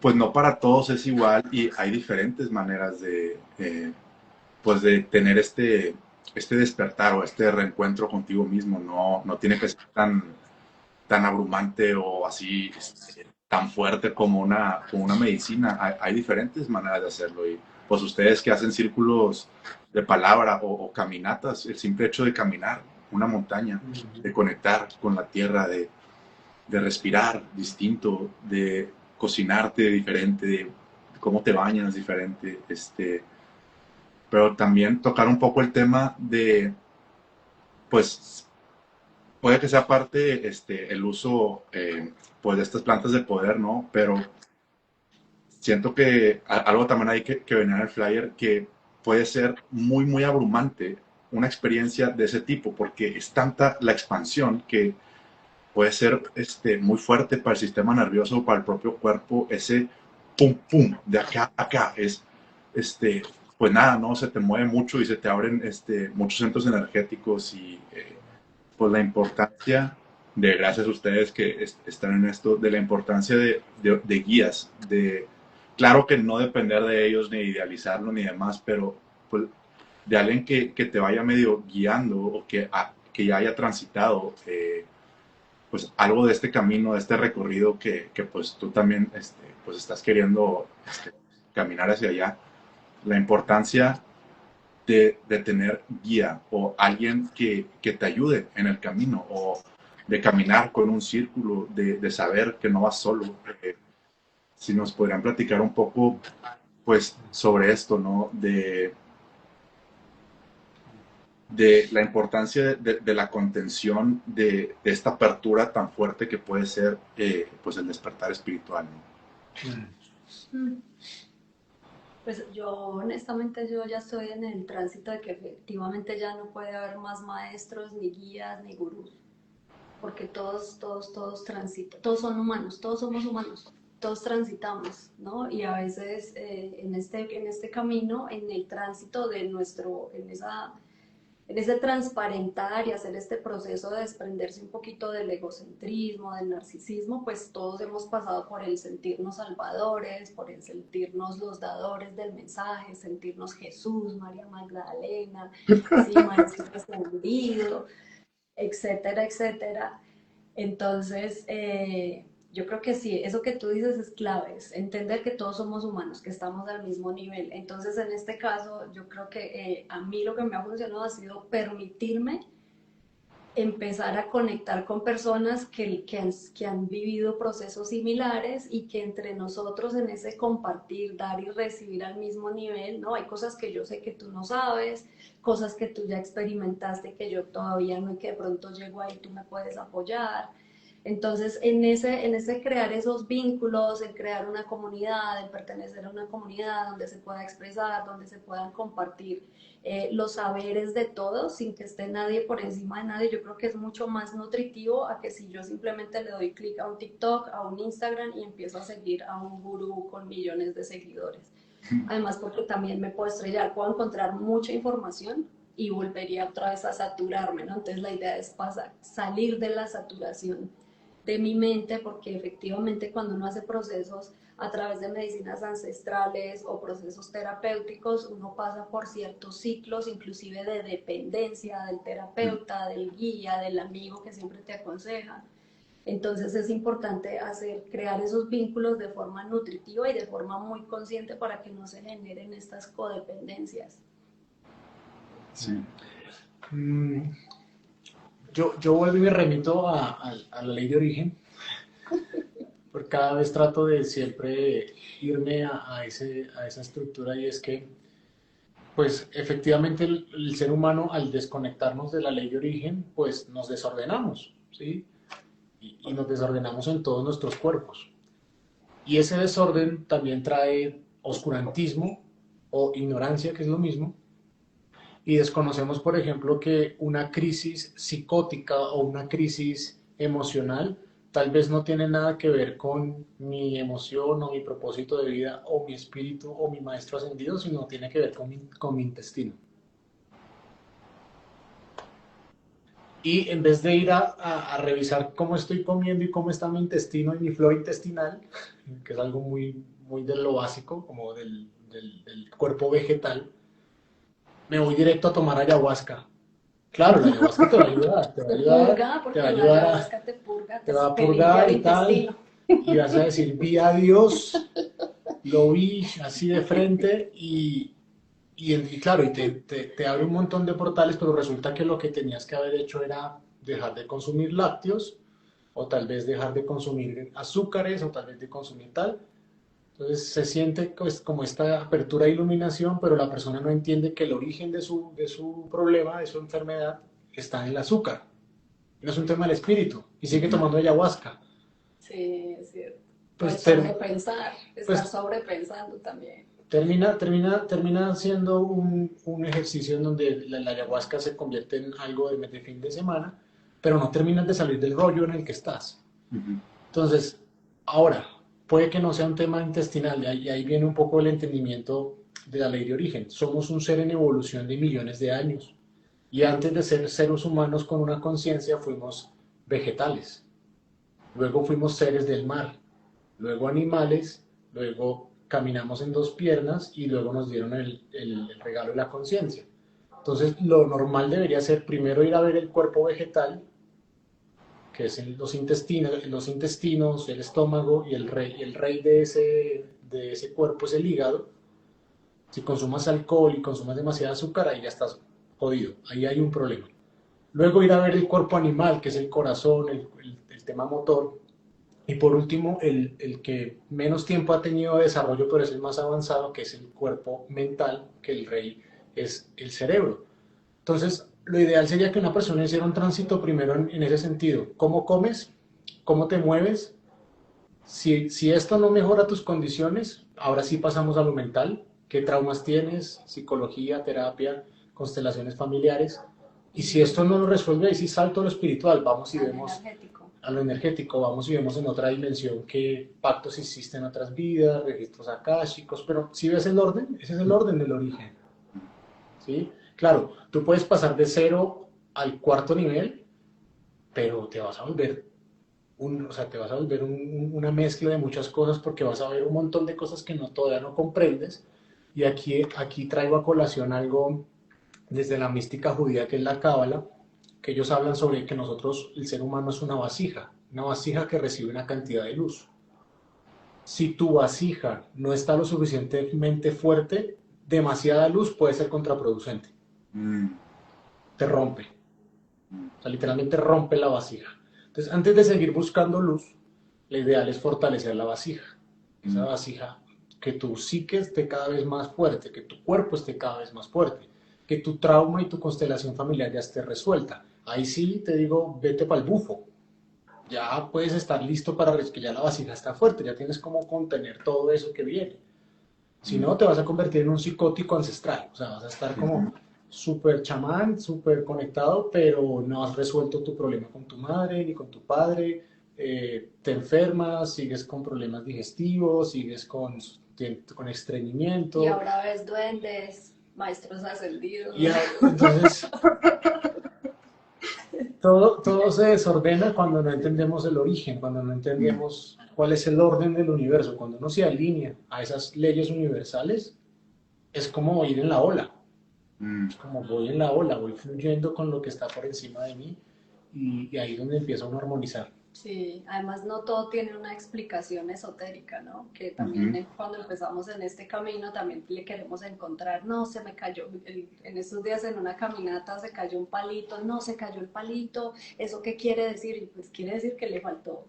pues no para todos es igual y hay diferentes maneras de pues de tener este despertar o este reencuentro contigo mismo, no tiene que ser tan abrumante o así tan fuerte como una medicina. Hay diferentes maneras de hacerlo y pues ustedes que hacen círculos de palabra o caminatas, el simple hecho de caminar una montaña, de conectar con la tierra, de respirar distinto, de cocinarte diferente, de cómo te bañas diferente, pero también tocar un poco el tema de, pues, puede que sea parte el uso pues de estas plantas de poder, ¿no? Pero siento que algo también hay que venir en el flyer que puede ser muy abrumante una experiencia de ese tipo porque es tanta la expansión que puede ser muy fuerte para el sistema nervioso o para el propio cuerpo ese pum pum de acá a acá es pues nada, ¿no? Se te mueve mucho y se te abren muchos centros energéticos y pues la importancia de, gracias a ustedes que están en esto, de la importancia de guías, de, claro que no depender de ellos, ni idealizarlo, ni demás, pero pues de alguien que te vaya medio guiando o que ya haya transitado pues algo de este camino, de este recorrido que pues tú también pues estás queriendo caminar hacia allá. La importancia de tener guía o alguien que te ayude en el camino o de caminar con un círculo, de saber que no vas solo. Si nos podrían platicar un poco pues sobre esto, ¿no? De la importancia de la contención de esta apertura tan fuerte que puede ser pues el despertar espiritual, ¿no? Mm. Pues yo honestamente yo ya estoy en el tránsito de que efectivamente ya no puede haber más maestros, ni guías, ni gurús, porque todos transitan, todos son humanos, todos somos humanos, todos transitamos, ¿no? Y a veces en este camino, en el tránsito de nuestro, en ese transparentar y hacer este proceso de desprenderse un poquito del egocentrismo, del narcisismo, pues todos hemos pasado por el sentirnos salvadores, por el sentirnos los dadores del mensaje, sentirnos Jesús, María Magdalena, sí, Maestro ascendido, etcétera, etcétera. Entonces, yo creo que sí, eso que tú dices es clave, es entender que todos somos humanos, que estamos al mismo nivel. Entonces, en este caso, yo creo que a mí lo que me ha funcionado ha sido permitirme empezar a conectar con personas que han vivido procesos similares y que entre nosotros en ese compartir, dar y recibir al mismo nivel, ¿no? Hay cosas que yo sé que tú no sabes, cosas que tú ya experimentaste que yo todavía no y que de pronto llego ahí, tú me puedes apoyar. Entonces, en ese crear esos vínculos, en crear una comunidad, en pertenecer a una comunidad donde se pueda expresar, donde se puedan compartir los saberes de todos sin que esté nadie por encima de nadie, yo creo que es mucho más nutritivo a que si yo simplemente le doy clic a un TikTok, a un Instagram y empiezo a seguir a un gurú con millones de seguidores. Además, porque también me puedo estrellar, puedo encontrar mucha información y volvería otra vez a saturarme, ¿no? Entonces la idea es salir de la saturación de mi mente, porque efectivamente cuando uno hace procesos a través de medicinas ancestrales o procesos terapéuticos, uno pasa por ciertos ciclos, inclusive de dependencia del terapeuta, del guía, del amigo que siempre te aconseja. Entonces es importante crear esos vínculos de forma nutritiva y de forma muy consciente para que no se generen estas codependencias. Sí. Yo vuelvo y me remito a la ley de origen, porque cada vez trato de siempre irme a esa estructura, y es que, pues efectivamente el ser humano, al desconectarnos de la ley de origen, pues nos desordenamos, ¿sí? Y nos desordenamos en todos nuestros cuerpos. Y ese desorden también trae oscurantismo o ignorancia, que es lo mismo, y desconocemos, por ejemplo, que una crisis psicótica o una crisis emocional tal vez no tiene nada que ver con mi emoción o mi propósito de vida o mi espíritu o mi maestro ascendido, sino tiene que ver con mi intestino. Y en vez de ir a revisar cómo estoy comiendo y cómo está mi intestino y mi flora intestinal, que es algo muy, muy de lo básico, como del cuerpo vegetal, me voy directo a tomar ayahuasca. Claro, la ayahuasca te va a ayudar, te va a ayudar, te va a ayudar, te va a purgar y tal, y vas a decir, vi a Dios, lo vi así de frente, y claro, y te abre un montón de portales, pero resulta que lo que tenías que haber hecho era dejar de consumir lácteos, o tal vez dejar de consumir azúcares, o tal vez de consumir tal. Entonces se siente pues, como esta apertura de iluminación, pero la persona no entiende que el origen de su problema, de su enfermedad, está en el azúcar. No es un tema del espíritu. Y sigue tomando ayahuasca. Sí, es cierto. Pues, sobrepensar, estar sobrepensando también. Termina siendo un ejercicio en donde la ayahuasca se convierte en algo de fin de semana, pero no terminas de salir del rollo en el que estás. Entonces, ahora, puede que no sea un tema intestinal, y ahí viene un poco el entendimiento de la ley de origen. Somos un ser en evolución de millones de años, y antes de ser seres humanos con una conciencia fuimos vegetales, luego fuimos seres del mar, luego animales, luego caminamos en dos piernas y luego nos dieron el regalo de la conciencia. Entonces lo normal debería ser primero ir a ver el cuerpo vegetal, que es los intestinos, el estómago, y el rey de ese cuerpo es el hígado. Si consumas alcohol y consumas demasiada azúcar, ahí ya estás jodido, ahí hay un problema. Luego ir a ver el cuerpo animal, que es el corazón, el tema motor. Y por último, el que menos tiempo ha tenido de desarrollo, pero es el más avanzado, que es el cuerpo mental, que el rey es el cerebro. Entonces, lo ideal sería que una persona hiciera un tránsito primero en ese sentido. ¿Cómo comes? ¿Cómo te mueves? Si esto no mejora tus condiciones, ahora sí pasamos a lo mental. ¿Qué traumas tienes? Psicología, terapia, constelaciones familiares. Y si esto no lo resuelve, ahí sí salto a lo espiritual. Vamos y vemos a lo energético, vamos y vemos en otra dimensión qué pactos hiciste en otras vidas, registros akáshicos, pero si ves el orden, ese es el orden del origen. ¿Sí? Claro, tú puedes pasar de 0 al 4.º nivel, pero te vas a volver una mezcla de muchas cosas, porque vas a ver un montón de cosas que todavía no comprendes. Y aquí traigo a colación algo desde la mística judía, que es la cábala, que ellos hablan sobre que nosotros, el ser humano, es una vasija que recibe una cantidad de luz. Si tu vasija no está lo suficientemente fuerte, demasiada luz puede ser contraproducente. Te rompe. O sea, literalmente rompe la vasija. Entonces, antes de seguir buscando luz, lo ideal es fortalecer la vasija. Esa vasija, que tu psique esté cada vez más fuerte, que tu cuerpo esté cada vez más fuerte, que tu trauma y tu constelación familiar ya esté resuelta. Ahí sí te digo, vete para el bufo. ya puedes estar listo para que ya la vasija está fuerte, ya tienes cómo contener todo eso que viene. Si no, te vas a convertir en un psicótico ancestral, o sea, vas a estar como súper chamán, súper conectado, pero no has resuelto tu problema con tu madre ni con tu padre, te enfermas, sigues con problemas digestivos, sigues con Y estreñimiento, ahora ves duendes, maestros ascendidos. entonces todo se desordena cuando no entendemos el origen, cuando no Mm, entendemos cuál es el orden del universo, cuando uno se alinea a esas leyes universales, es como ir en la ola. mm. Es como voy en la ola, voy fluyendo con lo que está por encima de mí y ahí es donde empieza uno a armonizar. Sí, además no todo tiene una explicación esotérica, ¿no? Que también Ujú. cuando empezamos en este camino también le queremos encontrar, no, se me cayó, en estos días en una caminata se cayó un palito, no, se cayó el palito, ¿eso qué quiere decir? Y pues quiere decir que le faltó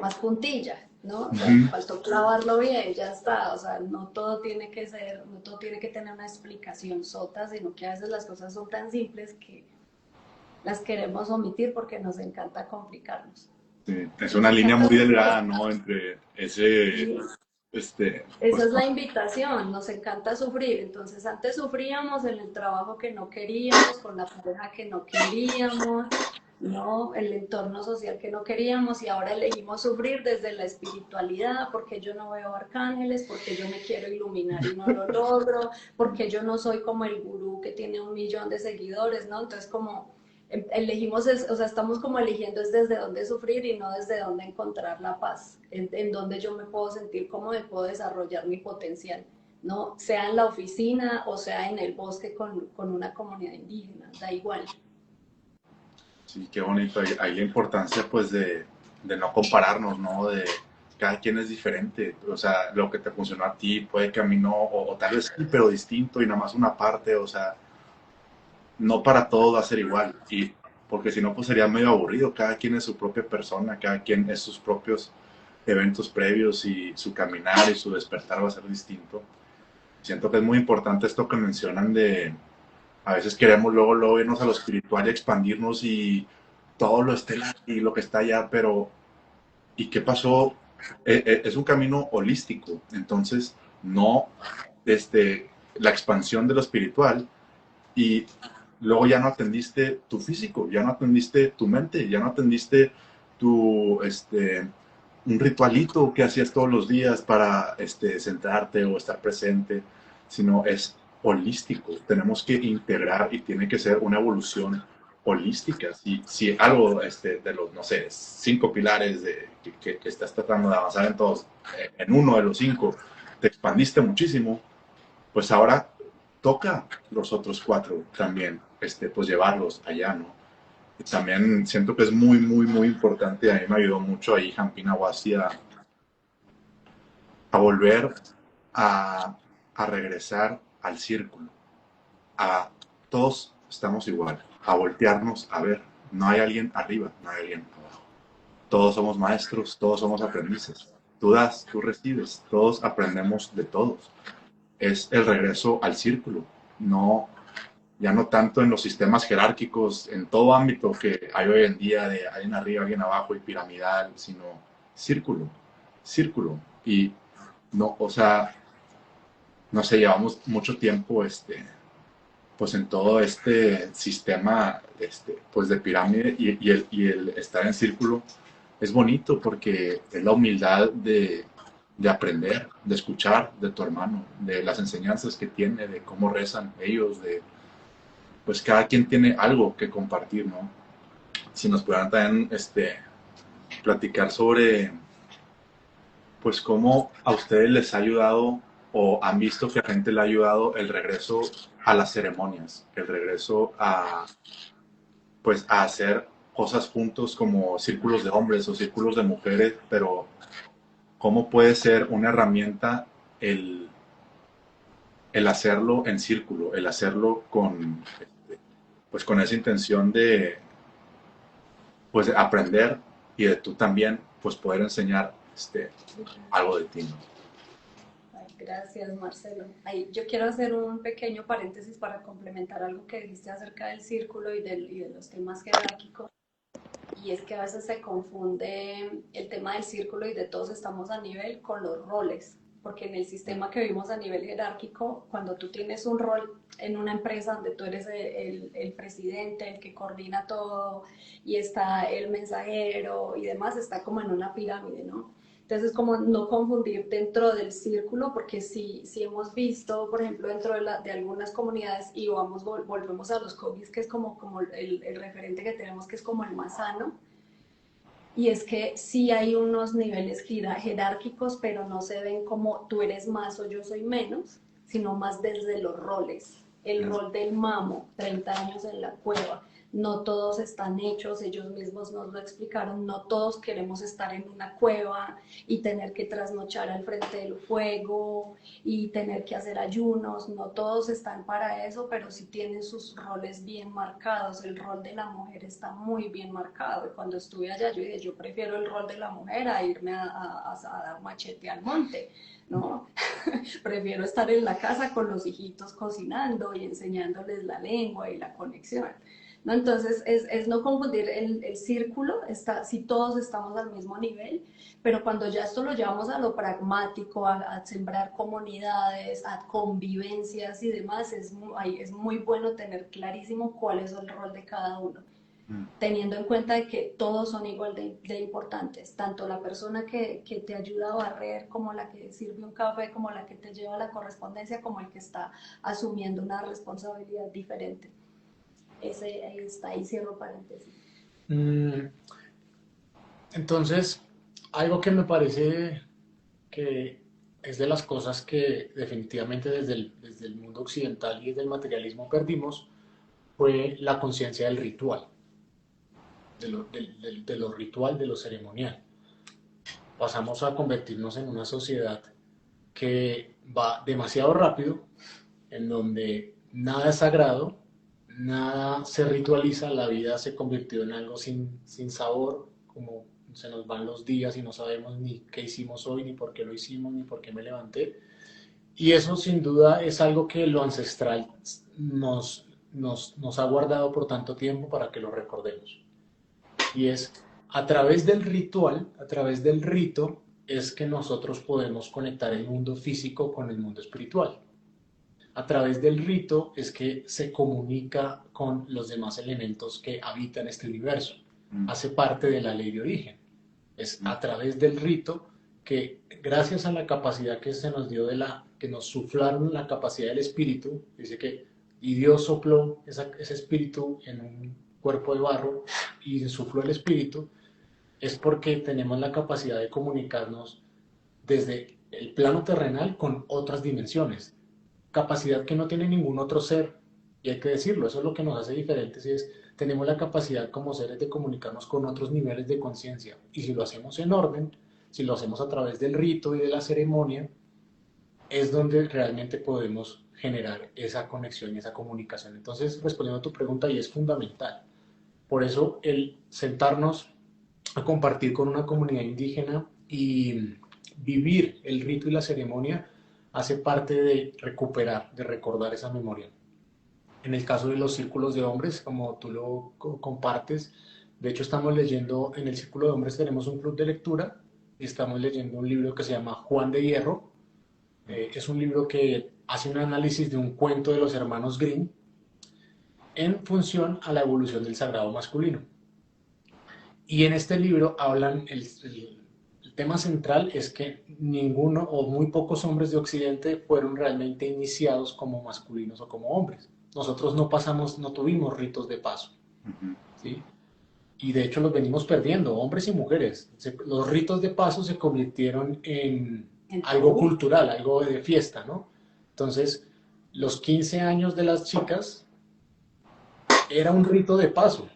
más puntilla, ¿no? O sea, Ujú. faltó clavarlo bien, ya está, o sea, no todo tiene que ser, no todo tiene que tener una explicación sota, sino que a veces las cosas son tan simples que las queremos omitir porque nos encanta complicarnos. Sí, es Nos una línea muy encanta delgada, ¿no? Entre ese, y esa pues, es la invitación, nos encanta sufrir. Entonces antes sufríamos en el trabajo que no queríamos, con la pareja que no queríamos, ¿no? El entorno social que no queríamos y ahora elegimos sufrir desde la espiritualidad, porque yo no veo arcángeles, porque yo me quiero iluminar y no lo logro, porque yo no soy como el gurú que tiene 1 millón de seguidores, ¿no? Entonces como elegimos, o sea, estamos como eligiendo es desde dónde sufrir y no desde dónde encontrar la paz, en donde yo me puedo sentir cómodo y puedo desarrollar mi potencial, ¿no? Sea en la oficina o sea en el bosque con una comunidad indígena, da igual. sí, qué bonito. Hay la importancia, pues, de no compararnos, ¿no? De cada quien es diferente. O sea, lo que te funcionó a ti puede que a mí no, o tal vez sí, pero distinto y nada más una parte. O sea, no para todos va a ser igual. Y porque si no, pues sería medio aburrido. Cada quien es su propia persona, cada quien es sus propios eventos previos y su caminar y su despertar va a ser distinto. Siento que es muy importante esto que mencionan de a veces queremos luego irnos a lo espiritual y expandirnos y todo lo estelar y lo que está allá, pero ¿y qué pasó? Es un camino holístico, entonces no la expansión de lo espiritual y luego ya no atendiste tu físico, ya no atendiste tu mente, ya no atendiste tu, un ritualito que hacías todos los días para centrarte o estar presente, sino es holístico. Tenemos que integrar y tiene que ser una evolución holística. Si algo de los, no sé, 5 pilares que estás tratando de avanzar en todos, en uno de los 5, te expandiste muchísimo, pues ahora toca los otros 4 también, pues llevarlos allá, ¿no? Y también siento que es muy importante, a mí me ayudó mucho ahí Jampina Awasi a volver a, a regresar al círculo, a todos estamos igual, a voltearnos a ver, no hay alguien arriba, no hay alguien abajo. Todos somos maestros, todos somos aprendices. Tú das, tú recibes, todos aprendemos de todos. Es el regreso al círculo, no, ya no tanto en los sistemas jerárquicos, en todo ámbito que hay hoy en día de alguien arriba, alguien abajo y piramidal, sino círculo, círculo. Y no, o sea, no sé, llevamos mucho tiempo, pues en todo este sistema, pues de pirámide y el estar en círculo es bonito porque es la humildad de aprender, de escuchar de tu hermano, de las enseñanzas que tiene, de cómo rezan ellos, de pues cada quien tiene algo que compartir, ¿no? Si nos pudieran también platicar sobre, pues cómo a ustedes les ha ayudado o han visto que a gente le ha ayudado el regreso a las ceremonias, el regreso a, pues a hacer cosas juntos como círculos de hombres o círculos de mujeres, pero cómo puede ser una herramienta el, el hacerlo en círculo, el hacerlo con, pues con esa intención de, pues de aprender y de tú también pues poder enseñar algo de ti, ¿no? Ay, gracias, Marcelo. Ay, yo quiero hacer un pequeño paréntesis para complementar algo que dijiste acerca del círculo y de los temas jerárquicos. y es que a veces se confunde el tema del círculo y de todos estamos a nivel con los roles, porque en el sistema que vivimos a nivel jerárquico, cuando tú tienes un rol en una empresa donde tú eres el presidente, el que coordina todo, y está el mensajero y demás, está como en una pirámide, ¿no? Entonces, como no confundir dentro del círculo, porque si hemos visto, por ejemplo, dentro de algunas comunidades, y volvemos a los cookies, que es como el referente que tenemos, que es como el más sano, y es que sí hay unos niveles jerárquicos, pero no se ven como tú eres más o yo soy menos, sino más desde los roles. El rol del mamo, 30 años en la cueva. No todos están hechos, ellos mismos nos lo explicaron, no todos queremos estar en una cueva y tener que trasnochar al frente del fuego y tener que hacer ayunos, no todos están para eso, pero sí tienen sus roles bien marcados. El rol de la mujer está muy bien marcado, y cuando estuve allá yo dije, yo prefiero el rol de la mujer a irme a dar machete al monte, ¿no? Prefiero estar en la casa con los hijitos cocinando y enseñándoles la lengua y la conexión, ¿no? Entonces es no confundir el círculo, si todos estamos al mismo nivel, pero cuando ya esto lo llevamos a lo pragmático, a sembrar comunidades, a convivencias y demás, es muy bueno tener clarísimo cuál es el rol de cada uno, teniendo en cuenta de que todos son igual de importantes, tanto la persona que te ayuda a barrer, como la que sirve un café, como la que te lleva la correspondencia, como el que está asumiendo una responsabilidad diferente. Ahí está, ahí cierro paréntesis. Entonces, algo que me parece que es de las cosas que definitivamente desde el mundo occidental y desde el materialismo perdimos fue la conciencia del ritual, de lo ritual, de lo ceremonial. Pasamos a convertirnos en una sociedad que va demasiado rápido, en donde nada es sagrado, nada se ritualiza, la vida se convirtió en algo sin sabor, como se nos van los días y no sabemos ni qué hicimos hoy, ni por qué lo hicimos, ni por qué me levanté. Y eso sin duda es algo que lo ancestral nos ha guardado por tanto tiempo para que lo recordemos. Y es a través del ritual, a través del rito, es que nosotros podemos conectar el mundo físico con el mundo espiritual. A través del rito es que se comunica con los demás elementos que habitan este universo. Hace parte de la ley de origen. Es a través del rito que, gracias a la capacidad que se nos dio que nos suflaron la capacidad del espíritu, dice que y Dios sopló ese espíritu en un cuerpo de barro y insufló el espíritu, es porque tenemos la capacidad de comunicarnos desde el plano terrenal con otras dimensiones, capacidad que no tiene ningún otro ser, y hay que decirlo, eso es lo que nos hace diferentes, y es, tenemos la capacidad como seres de comunicarnos con otros niveles de conciencia, y si lo hacemos en orden, si lo hacemos a través del rito y de la ceremonia, es donde realmente podemos generar esa conexión y esa comunicación. Entonces, respondiendo a tu pregunta, y es fundamental. Por eso el sentarnos a compartir con una comunidad indígena y vivir el rito y la ceremonia hace parte de recuperar, de recordar esa memoria. En el caso de los círculos de hombres, como tú lo compartes, de hecho estamos leyendo, en el círculo de hombres tenemos un club de lectura y estamos leyendo un libro que se llama Juan de Hierro. Es un libro que hace un análisis de un cuento de los hermanos Grimm en función a la evolución del sagrado masculino. Y en este libro hablan, el tema central es que ninguno o muy pocos hombres de Occidente fueron realmente iniciados como masculinos o como hombres. Nosotros no tuvimos ritos de paso, ¿sí? Y de hecho los venimos perdiendo, hombres y mujeres. Los ritos de paso se convirtieron en algo cultural, algo de fiesta, ¿no? Entonces, los 15 años de las chicas era un rito de paso.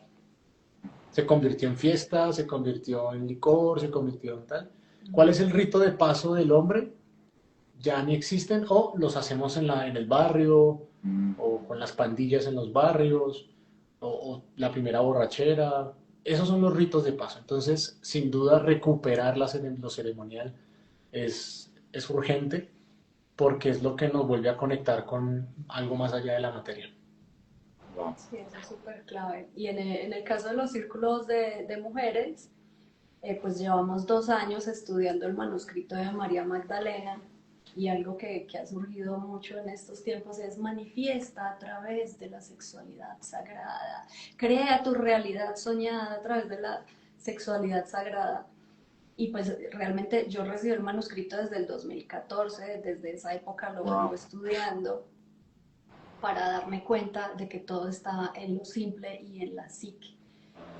Se convirtió en fiesta, se convirtió en licor, se convirtió en tal. ¿Cuál es el rito de paso del hombre? Ya ni existen, o los hacemos en el barrio, o con las pandillas en los barrios, o la primera borrachera. Esos son los ritos de paso. Entonces, sin duda, recuperar lo ceremonial es urgente, porque es lo que nos vuelve a conectar con algo más allá de la materia. Wow. Sí, eso es súper clave. Y en el caso de los círculos de mujeres, pues llevamos 2 años estudiando el manuscrito de María Magdalena y algo que ha surgido mucho en estos tiempos es manifiesta a través de la sexualidad sagrada, crea tu realidad soñada a través de la sexualidad sagrada. Y pues realmente yo recibí el manuscrito desde el 2014, desde esa época lo vengo Wow. estudiando para darme cuenta de que todo está en lo simple y en la psique.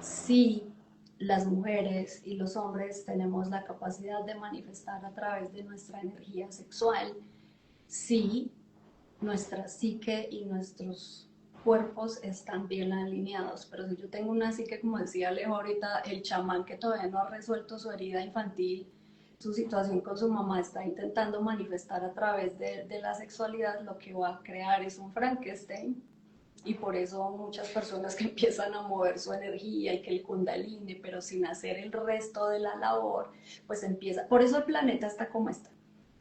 Sí, las mujeres y los hombres tenemos la capacidad de manifestar a través de nuestra energía sexual. Sí, nuestra psique y nuestros cuerpos están bien alineados, pero si yo tengo una psique, como decía Alejo ahorita, el chamán que todavía no ha resuelto su herida infantil, su situación con su mamá, está intentando manifestar a través de la sexualidad, lo que va a crear es un Frankenstein. Y por eso muchas personas que empiezan a mover su energía y que el kundalini, pero sin hacer el resto de la labor, pues empieza. Por eso el planeta está como está.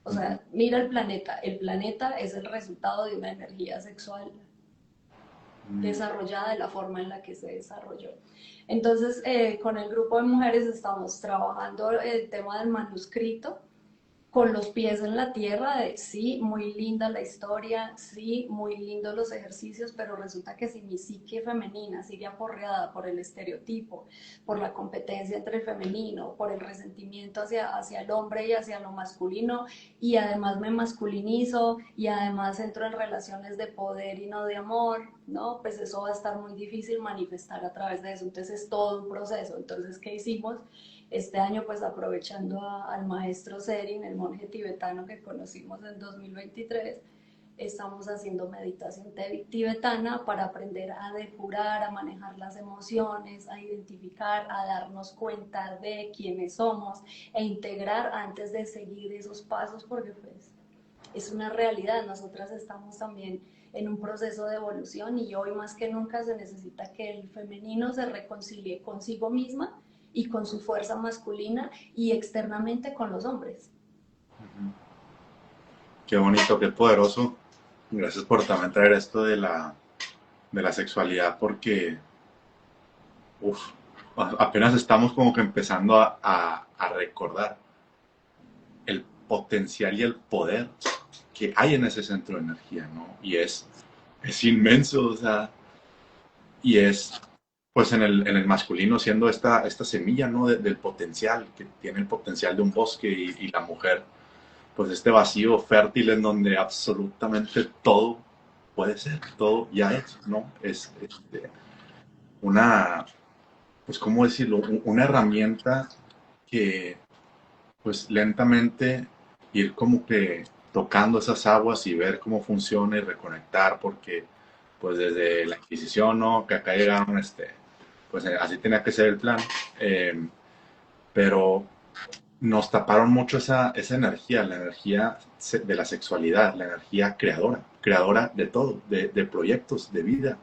O sea, mira el planeta es el resultado de una energía sexual desarrollada de la forma en la que se desarrolló. Entonces, con el grupo de mujeres estamos trabajando el tema del manuscrito con los pies en la tierra, de sí, muy linda la historia, sí, muy lindos los ejercicios, pero resulta que si mi psique femenina sigue aporreada por el estereotipo, por la competencia entre el femenino, por el resentimiento hacia el hombre y hacia lo masculino, y además me masculinizo, y además entro en relaciones de poder y no de amor, ¿no? Pues eso va a estar muy difícil manifestar a través de eso, entonces es todo un proceso. Entonces, ¿qué hicimos? Este año, pues aprovechando al maestro Serin, el monje tibetano que conocimos en 2023, estamos haciendo meditación tibetana para aprender a depurar, a manejar las emociones, a identificar, a darnos cuenta de quiénes somos e integrar antes de seguir esos pasos, porque pues es una realidad. Nosotras estamos también en un proceso de evolución y hoy más que nunca se necesita que el femenino se reconcilie consigo misma y con su fuerza masculina y externamente con los hombres. Qué bonito, qué poderoso. Gracias por también traer esto de la sexualidad, porque uf, apenas estamos como que empezando a recordar el potencial y el poder que hay en ese centro de energía, ¿no? Y es inmenso, o sea, y es, pues en el masculino siendo esta semilla, ¿no? Del potencial, que tiene el potencial de un bosque y la mujer, pues este vacío fértil en donde absolutamente todo puede ser, todo ya es, ¿no? Es una, pues, ¿cómo decirlo? Una herramienta que, pues, lentamente ir como que tocando esas aguas y ver cómo funciona y reconectar, porque, pues, desde la Inquisición, ¿no? Que acá llegaron, pues, así tenía que ser el plan, pero nos taparon mucho esa energía, la energía de la sexualidad, la energía creadora, creadora de todo, de proyectos, de vida,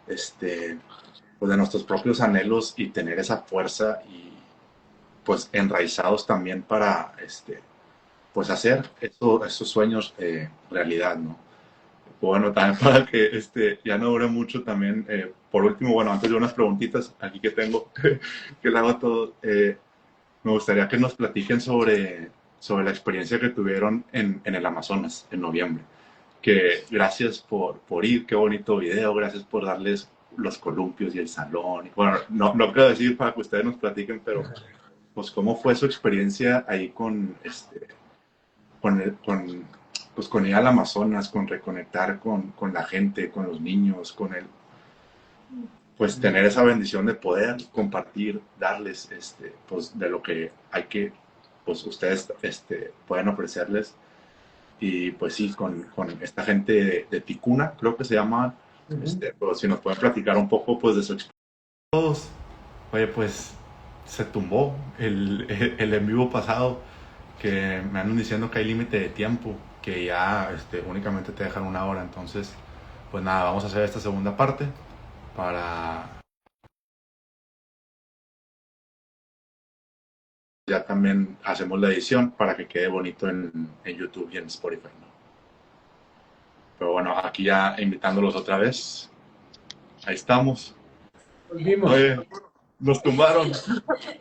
este, pues de nuestros propios anhelos y tener esa fuerza y pues enraizados también para pues hacer esos sueños realidad, ¿no? Bueno, también para que ya no dure mucho también, por último, bueno, antes de unas preguntitas aquí que tengo, que le hago a todos, me gustaría que nos platiquen sobre la experiencia que tuvieron en el Amazonas en noviembre. Que gracias por ir, qué bonito video, gracias por darles los columpios y el salón. Bueno, no quiero decir para que ustedes nos platiquen, pero pues cómo fue su experiencia ahí con pues con ir al Amazonas, con reconectar con la gente, con los niños, pues tener esa bendición de poder compartir, darles pues de lo que hay que, pues ustedes pueden ofrecerles. Y pues sí, con esta gente de Ticuna, creo que se llama, pero si nos pueden platicar un poco pues de su experiencia. Todos, oye, pues se tumbó el en vivo pasado, que me andan diciendo que hay límite de tiempo, que ya únicamente te dejan 1 hora, entonces pues nada, vamos a hacer esta segunda parte para ya también hacemos la edición para que quede bonito en YouTube y en Spotify, ¿no? Pero bueno, aquí ya invitándolos otra vez. Ahí estamos. Volvimos. Oye, nos tumbaron.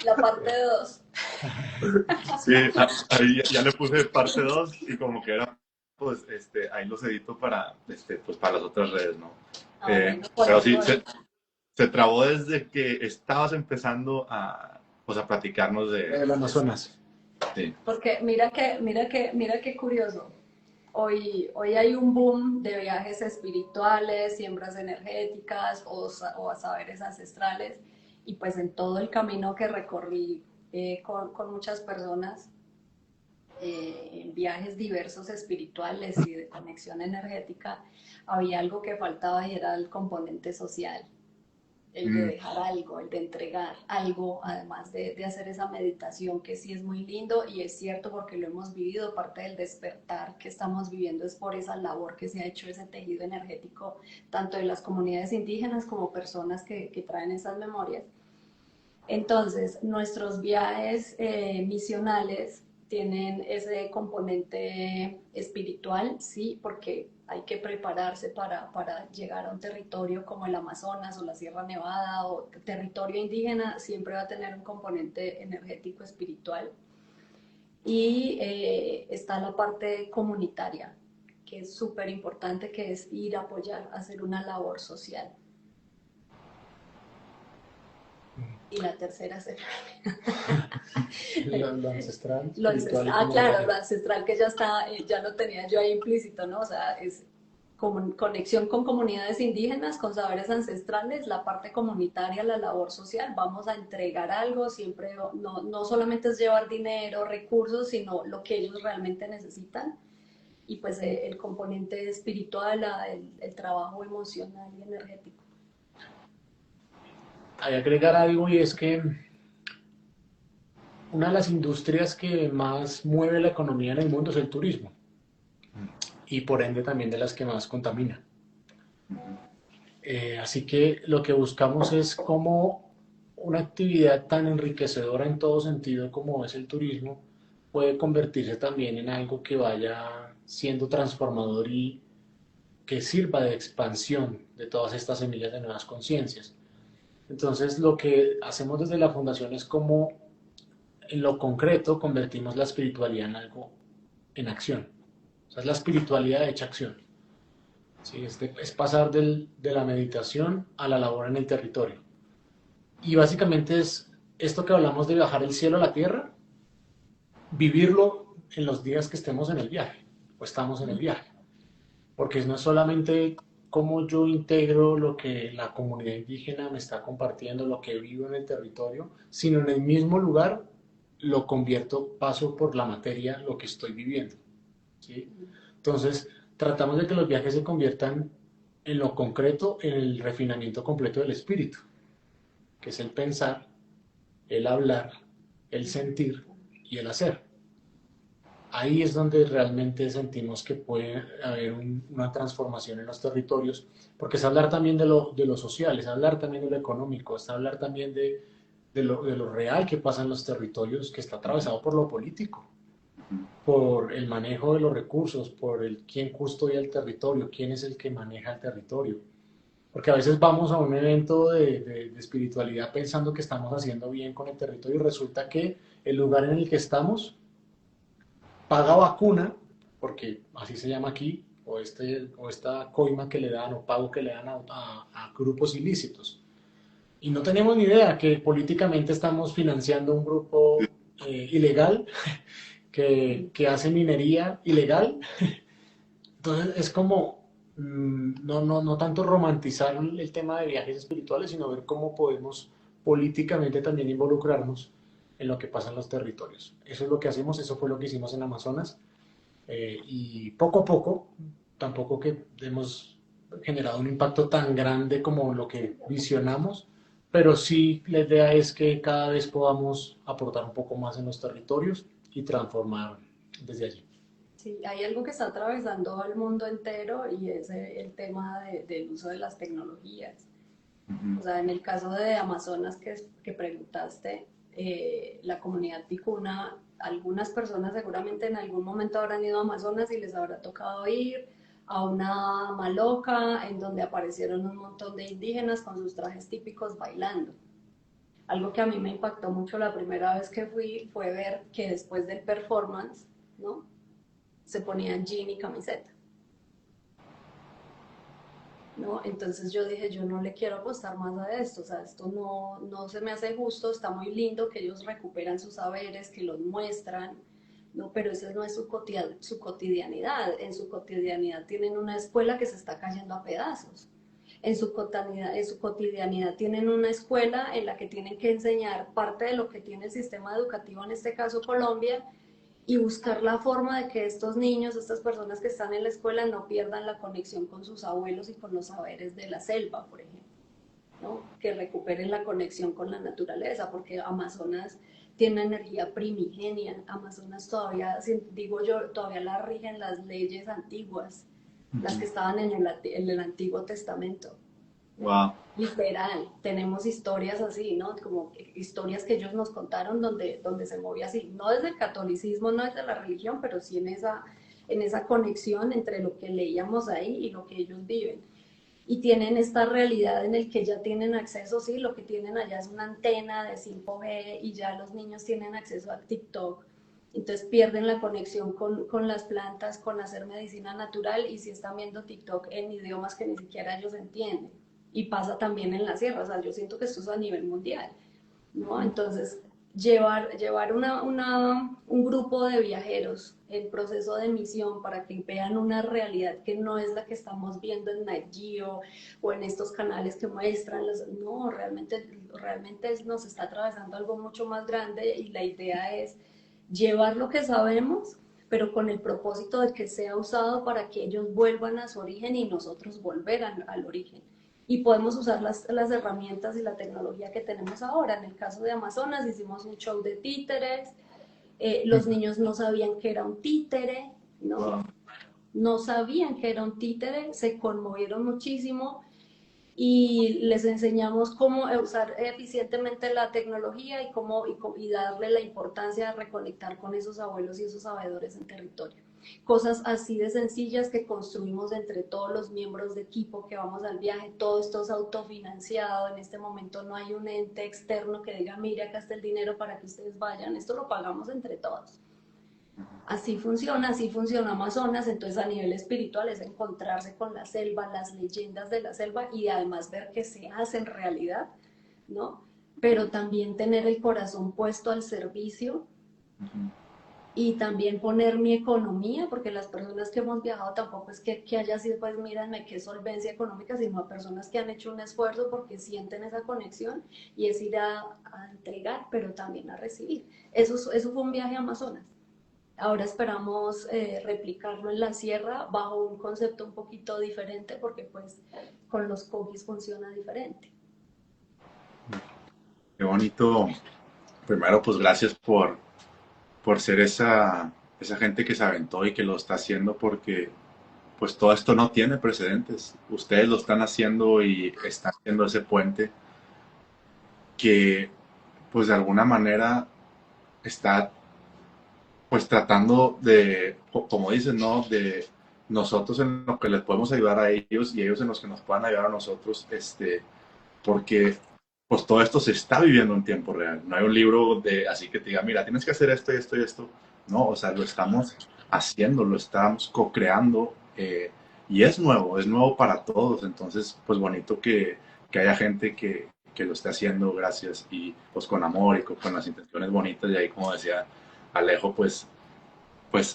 La parte 2. Sí, ahí ya le puse parte 2 y como que era, pues, ahí los edito para, pues, para las otras redes, ¿no? Ah, bueno, por Pero sí, eso. se trabó desde que estabas empezando a, pues, a platicarnos Del Amazonas. sí. Porque mira qué curioso. Hoy hay un boom de viajes espirituales, siembras energéticas o a saberes ancestrales. Y pues en todo el camino que recorrí con muchas personas, en viajes diversos espirituales y de conexión energética, había algo que faltaba y era el componente social, el de Mm, dejar algo, el de entregar algo, además de hacer esa meditación que sí es muy lindo y es cierto porque lo hemos vivido, parte del despertar que estamos viviendo es por esa labor que se ha hecho, ese tejido energético, tanto de las comunidades indígenas como personas que traen esas memorias. Entonces, nuestros viajes misionales tienen ese componente espiritual, sí, porque hay que prepararse para llegar a un territorio como el Amazonas o la Sierra Nevada o territorio indígena, siempre va a tener un componente energético espiritual. Y está la parte comunitaria, que es súper importante, que es ir a apoyar, hacer una labor social. Y la tercera será Lo ancestral, lo espiritual y claro, lo comunitario. ancestral que ya está, ya lo tenía yo ahí implícito, ¿no? O sea, es conexión con comunidades indígenas, con saberes ancestrales, la parte comunitaria, la labor social, vamos a entregar algo, siempre no solamente es llevar dinero, recursos, sino lo que ellos realmente necesitan. Y pues el componente espiritual, el trabajo emocional y energético. Hay que agregar algo y es que una de las industrias que más mueve la economía en el mundo es el turismo y por ende también de las que más contamina. Así que lo que buscamos es cómo una actividad tan enriquecedora en todo sentido como es el turismo puede convertirse también en algo que vaya siendo transformador y que sirva de expansión de todas estas semillas de nuevas conciencias. Entonces lo que hacemos desde la fundación es como en lo concreto convertimos la espiritualidad en algo en acción. O sea, es la espiritualidad hecha acción. ¿Sí? Es pasar de la meditación a la labor en el territorio. Y básicamente es esto que hablamos de bajar el cielo a la tierra, vivirlo en los días que estemos en el viaje o estamos en el viaje. Porque no es solamente cómo yo integro lo que la comunidad indígena me está compartiendo, lo que vivo en el territorio, sino en el mismo lugar lo convierto, paso por la materia, lo que estoy viviendo. ¿Sí? Entonces, tratamos de que los viajes se conviertan en lo concreto, en el refinamiento completo del espíritu, que es el pensar, el hablar, el sentir y el hacer. Ahí es donde realmente sentimos que puede haber una transformación en los territorios, porque es hablar también de lo social, es hablar también de lo económico, es hablar también de lo real que pasa en los territorios, que está atravesado por lo político, por el manejo de los recursos, por el quién custodia el territorio, quién es el que maneja el territorio. Porque a veces vamos a un evento de espiritualidad pensando que estamos haciendo bien con el territorio y resulta que el lugar en el que estamos paga vacuna, porque así se llama aquí, o esta coima que le dan o pago que le dan a grupos ilícitos. Y no tenemos ni idea que políticamente estamos financiando un grupo ilegal que hace minería ilegal. Entonces es como no tanto romantizar el tema de viajes espirituales, sino ver cómo podemos políticamente también involucrarnos en lo que pasa en los territorios. Eso es lo que hacemos, eso fue lo que hicimos en Amazonas. Y poco a poco, tampoco que hemos generado un impacto tan grande como lo que visionamos, pero sí la idea es que cada vez podamos aportar un poco más en los territorios y transformar desde allí. Sí, hay algo que está atravesando el mundo entero y es el tema del uso de las tecnologías. O sea, en el caso de Amazonas que preguntaste, la comunidad ticuna, algunas personas seguramente en algún momento habrán ido a Amazonas y les habrá tocado ir a una maloca en donde aparecieron un montón de indígenas con sus trajes típicos bailando. Algo que a mí me impactó mucho la primera vez que fui fue ver que después del performance, ¿no? Se ponían jean y camiseta, ¿no? Entonces yo dije, yo no le quiero apostar más a esto, o sea, esto no se me hace justo, está muy lindo que ellos recuperan sus saberes, que los muestran, ¿no? Pero esa no es su cotidianidad. En su cotidianidad tienen una escuela que se está cayendo a pedazos. En su cotidianidad tienen una escuela en la que tienen que enseñar parte de lo que tiene el sistema educativo, en este caso Colombia, y buscar la forma de que estos niños, estas personas que están en la escuela, no pierdan la conexión con sus abuelos y con los saberes de la selva, por ejemplo, ¿no? Que recuperen la conexión con la naturaleza, porque Amazonas tiene energía primigenia. Amazonas todavía, digo yo, todavía la rigen las leyes antiguas, las que estaban en el Antiguo Testamento. Wow. Literal, tenemos historias así, ¿no? Como historias que ellos nos contaron donde se movía así, no desde el catolicismo, no desde la religión, pero sí en esa conexión entre lo que leíamos ahí y lo que ellos viven. Y tienen esta realidad en el que ya tienen acceso, sí, lo que tienen allá es una antena de 5G y ya los niños tienen acceso a TikTok. Entonces pierden la conexión con las plantas, con hacer medicina natural, y si están viendo TikTok en idiomas que ni siquiera ellos entienden. Y pasa también en la sierra, o sea, yo siento que esto es a nivel mundial, ¿no? Entonces, llevar un grupo de viajeros en proceso de misión para que vean una realidad que no es la que estamos viendo en Nat Geo o en estos canales que muestran, no, realmente nos está atravesando algo mucho más grande, y la idea es llevar lo que sabemos, pero con el propósito de que sea usado para que ellos vuelvan a su origen y nosotros volver al origen. Y podemos usar las herramientas y la tecnología que tenemos ahora. En el caso de Amazonas hicimos un show de títeres, los niños no sabían que era un títere, ¿no? Wow. No sabían que era un títere, se conmovieron muchísimo, y les enseñamos cómo usar eficientemente la tecnología y darle la importancia de reconectar con esos abuelos y esos sabedores en territorio. Cosas así de sencillas que construimos entre todos los miembros de equipo que vamos al viaje. Todo esto es autofinanciado. En este momento no hay un ente externo que diga, mire, acá está el dinero para que ustedes vayan. Esto lo pagamos entre todos. Así funciona Amazonas. Entonces a nivel espiritual es encontrarse con la selva, las leyendas de la selva, y además ver que se hace en realidad, ¿no? Pero también tener el corazón puesto al servicio, y también poner mi economía, porque las personas que hemos viajado tampoco es que haya sido, pues mírenme qué solvencia económica, sino a personas que han hecho un esfuerzo porque sienten esa conexión, y es ir a entregar, pero también a recibir. Eso fue un viaje a Amazonas. Ahora esperamos replicarlo en la sierra bajo un concepto un poquito diferente, porque pues con los coquis funciona diferente. Qué bonito. Primero, pues gracias por ser esa gente que se aventó y que lo está haciendo, porque pues todo esto no tiene precedentes. Ustedes lo están haciendo y están haciendo ese puente que pues de alguna manera está pues tratando de, como dicen, ¿no? De nosotros en lo que les podemos ayudar a ellos y ellos en los que nos puedan ayudar a nosotros, porque pues todo esto se está viviendo en tiempo real. No hay un libro de así que te diga, mira, tienes que hacer esto y esto y esto. No, o sea, lo estamos haciendo, lo estamos co-creando, y es nuevo para todos. Entonces, pues bonito que haya gente que lo esté haciendo, gracias, y pues con amor y con las intenciones bonitas. Y ahí, como decía Alejo, pues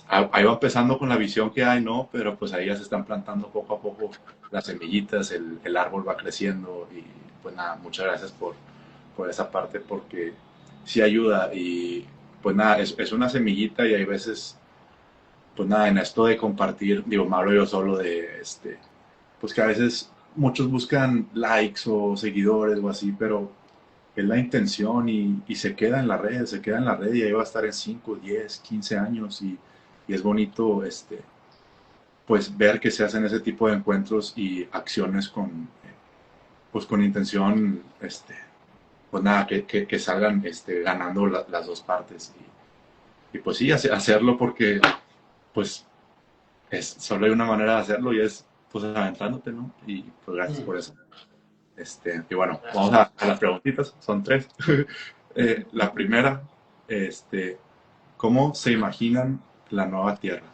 ahí va empezando con la visión que hay, ¿no? Pero pues ahí ya se están plantando poco a poco las semillitas, el árbol va creciendo. Y pues nada, muchas gracias por esa parte, porque sí ayuda. Y pues nada, es una semillita, y hay veces, pues nada, en esto de compartir, digo, me hablo yo solo de pues que a veces muchos buscan likes o seguidores o así, pero es la intención, y se queda en la red, y ahí va a estar en 5 10 15 años, y es bonito, pues ver que se hacen ese tipo de encuentros y acciones pues con intención, pues nada, que salgan, ganando las dos partes, y pues sí, hacerlo porque, pues, solo hay una manera de hacerlo y es pues aventándote, ¿no? Y pues gracias Mm, por eso. Y bueno, vamos gracias. a las preguntitas, son tres. La primera, este, ¿cómo se imaginan la nueva Tierra?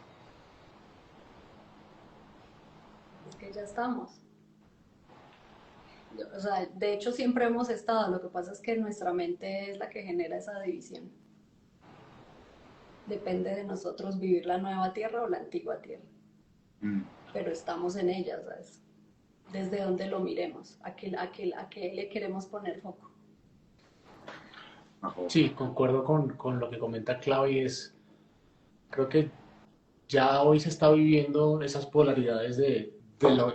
Es que ya estamos. O sea, de hecho siempre hemos estado, lo que pasa es que nuestra mente es la que genera esa división. Depende de nosotros vivir la nueva tierra o la antigua tierra, Mm, pero estamos en ella, ¿sabes? Desde donde lo miremos, a qué le queremos poner foco. ajo. Sí, concuerdo con lo que comenta Claudia. Creo que ya hoy se está viviendo esas polaridades de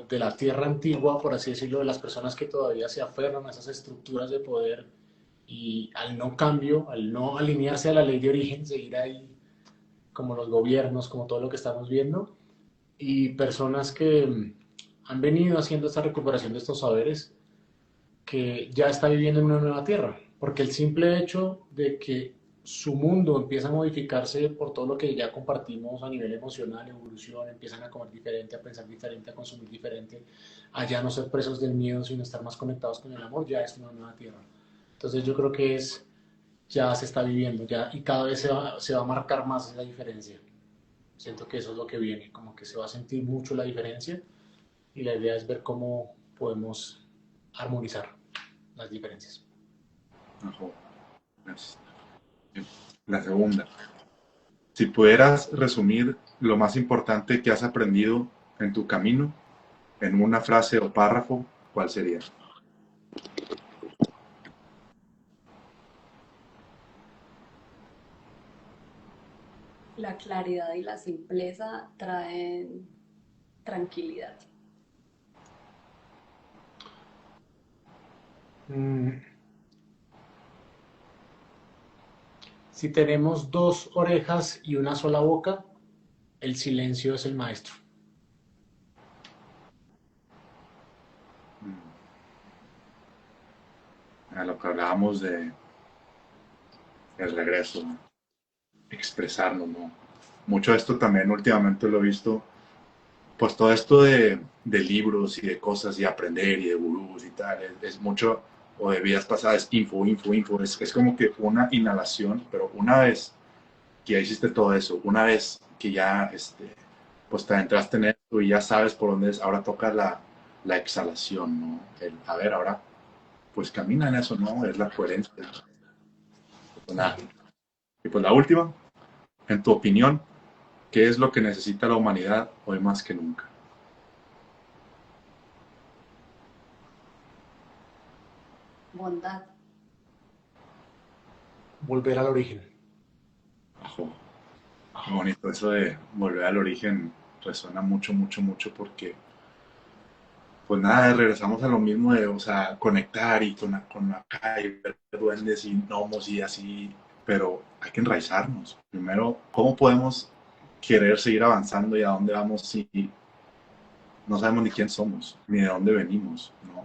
la tierra antigua, por así decirlo, de las personas que todavía se aferran a esas estructuras de poder y al no cambio, al no alinearse a la ley de origen, seguir ahí como los gobiernos, como todo lo que estamos viendo, y personas que han venido haciendo esta recuperación de estos saberes que ya está viviendo en una nueva tierra, porque el simple hecho de que su mundo empieza a modificarse por todo lo que ya compartimos a nivel emocional, evolución, empiezan a comer diferente, a pensar diferente, a consumir diferente, a ya no ser presos del miedo, sino estar más conectados con el amor, ya es una nueva tierra. Entonces yo creo que ya se está viviendo, ya, y cada vez se va a marcar más la diferencia. Siento que eso es lo que viene, como que se va a sentir mucho la diferencia y la idea es ver cómo podemos armonizar las diferencias. Ajo. Gracias. La segunda, si pudieras resumir lo más importante que has aprendido en tu camino en una frase o párrafo, ¿cuál sería? La claridad y la simpleza traen tranquilidad. Mm, si tenemos dos orejas y una sola boca, el silencio es el maestro. A lo que hablábamos de el regreso, ¿no? Expresarnos, ¿no? Mucho de esto también últimamente lo he visto, pues todo esto de libros y de cosas y aprender y de gurús y tal, es mucho, o de vidas pasadas, info, info, info, es como que una inhalación, pero una vez que ya hiciste todo eso, una vez que ya, pues te entraste en esto y ya sabes por dónde es, ahora toca la exhalación, ¿no? A ver, ahora, pues camina en eso, ¿no? Es la coherencia. Pues nada. Sí. Y pues la última, en tu opinión, ¿qué es lo que necesita la humanidad hoy más que nunca? Bondad. Volver al origen. Ojo, qué bonito eso de volver al origen, resuena mucho, mucho, mucho porque, pues nada, regresamos a lo mismo de, o sea, conectar y con acá y ver duendes y gnomos y así, pero hay que enraizarnos. Primero, ¿cómo podemos querer seguir avanzando y a dónde vamos si no sabemos ni quién somos, ni de dónde venimos, ¿no?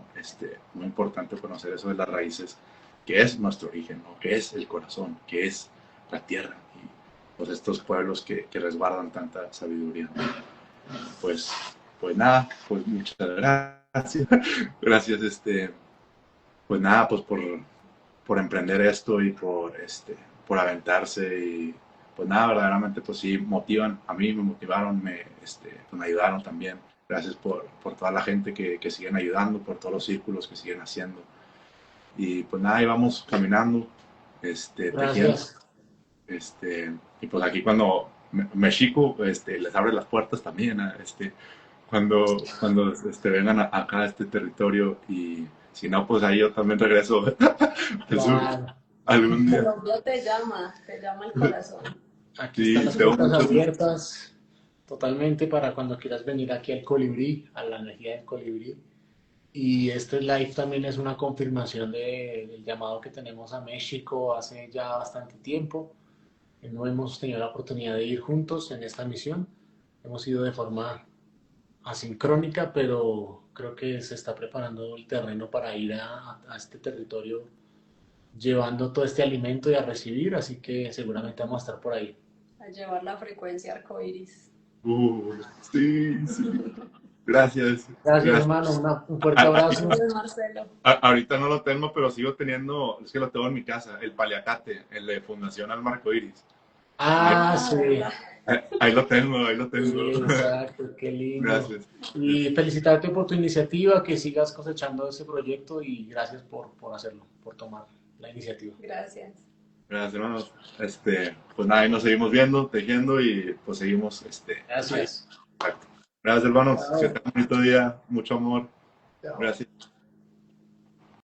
Muy importante conocer eso de las raíces, que es nuestro origen, ¿no? Que es el corazón, que es la tierra y pues estos pueblos que resguardan tanta sabiduría, ¿no? Pues, pues nada, pues muchas gracias, gracias, pues nada, pues por emprender esto y por aventarse y pues nada, verdaderamente pues sí motivan, a mí me motivaron, pues, me ayudaron también. Gracias por toda la gente que siguen ayudando, por todos los círculos que siguen haciendo. Y pues nada, ahí vamos caminando, tejiendo, Gracias. y pues aquí cuando México, les abre las puertas también, cuando vengan acá a este territorio y si no, pues ahí yo también regreso al sur Claro. algún día. Colombia te llama el corazón. Aquí están Sí, las tengo puertas muchos. abiertas totalmente para cuando quieras venir aquí al Colibrí, a la energía del Colibrí. Y este live también es una confirmación del llamado que tenemos a México hace ya bastante tiempo. No hemos tenido la oportunidad de ir juntos en esta misión. Hemos ido de forma asincrónica, pero creo que se está preparando el terreno para ir a este territorio llevando todo este alimento y a recibir, así que seguramente vamos a estar por ahí. A llevar la frecuencia arcoíris. Sí, sí. Gracias. Gracias, Gracias. hermano. Un fuerte abrazo. Gracias, Marcelo. Ahorita no lo tengo, pero sigo teniendo, es que lo tengo en mi casa, el paliacate, el de Fundación Al Marco Iris. Ahí, Ah, sí. ahí lo tengo, ahí lo Sí, tengo. exacto, qué lindo. Gracias. Y felicitarte por tu iniciativa, que sigas cosechando ese proyecto y gracias por hacerlo, por tomar la iniciativa. Gracias. Gracias, hermanos. Pues nada, ahí nos seguimos viendo, tejiendo y pues seguimos, ahí. Gracias. Exacto. Gracias, hermanos. Que Chao. tengan un bonito día, mucho amor. Chao. Gracias.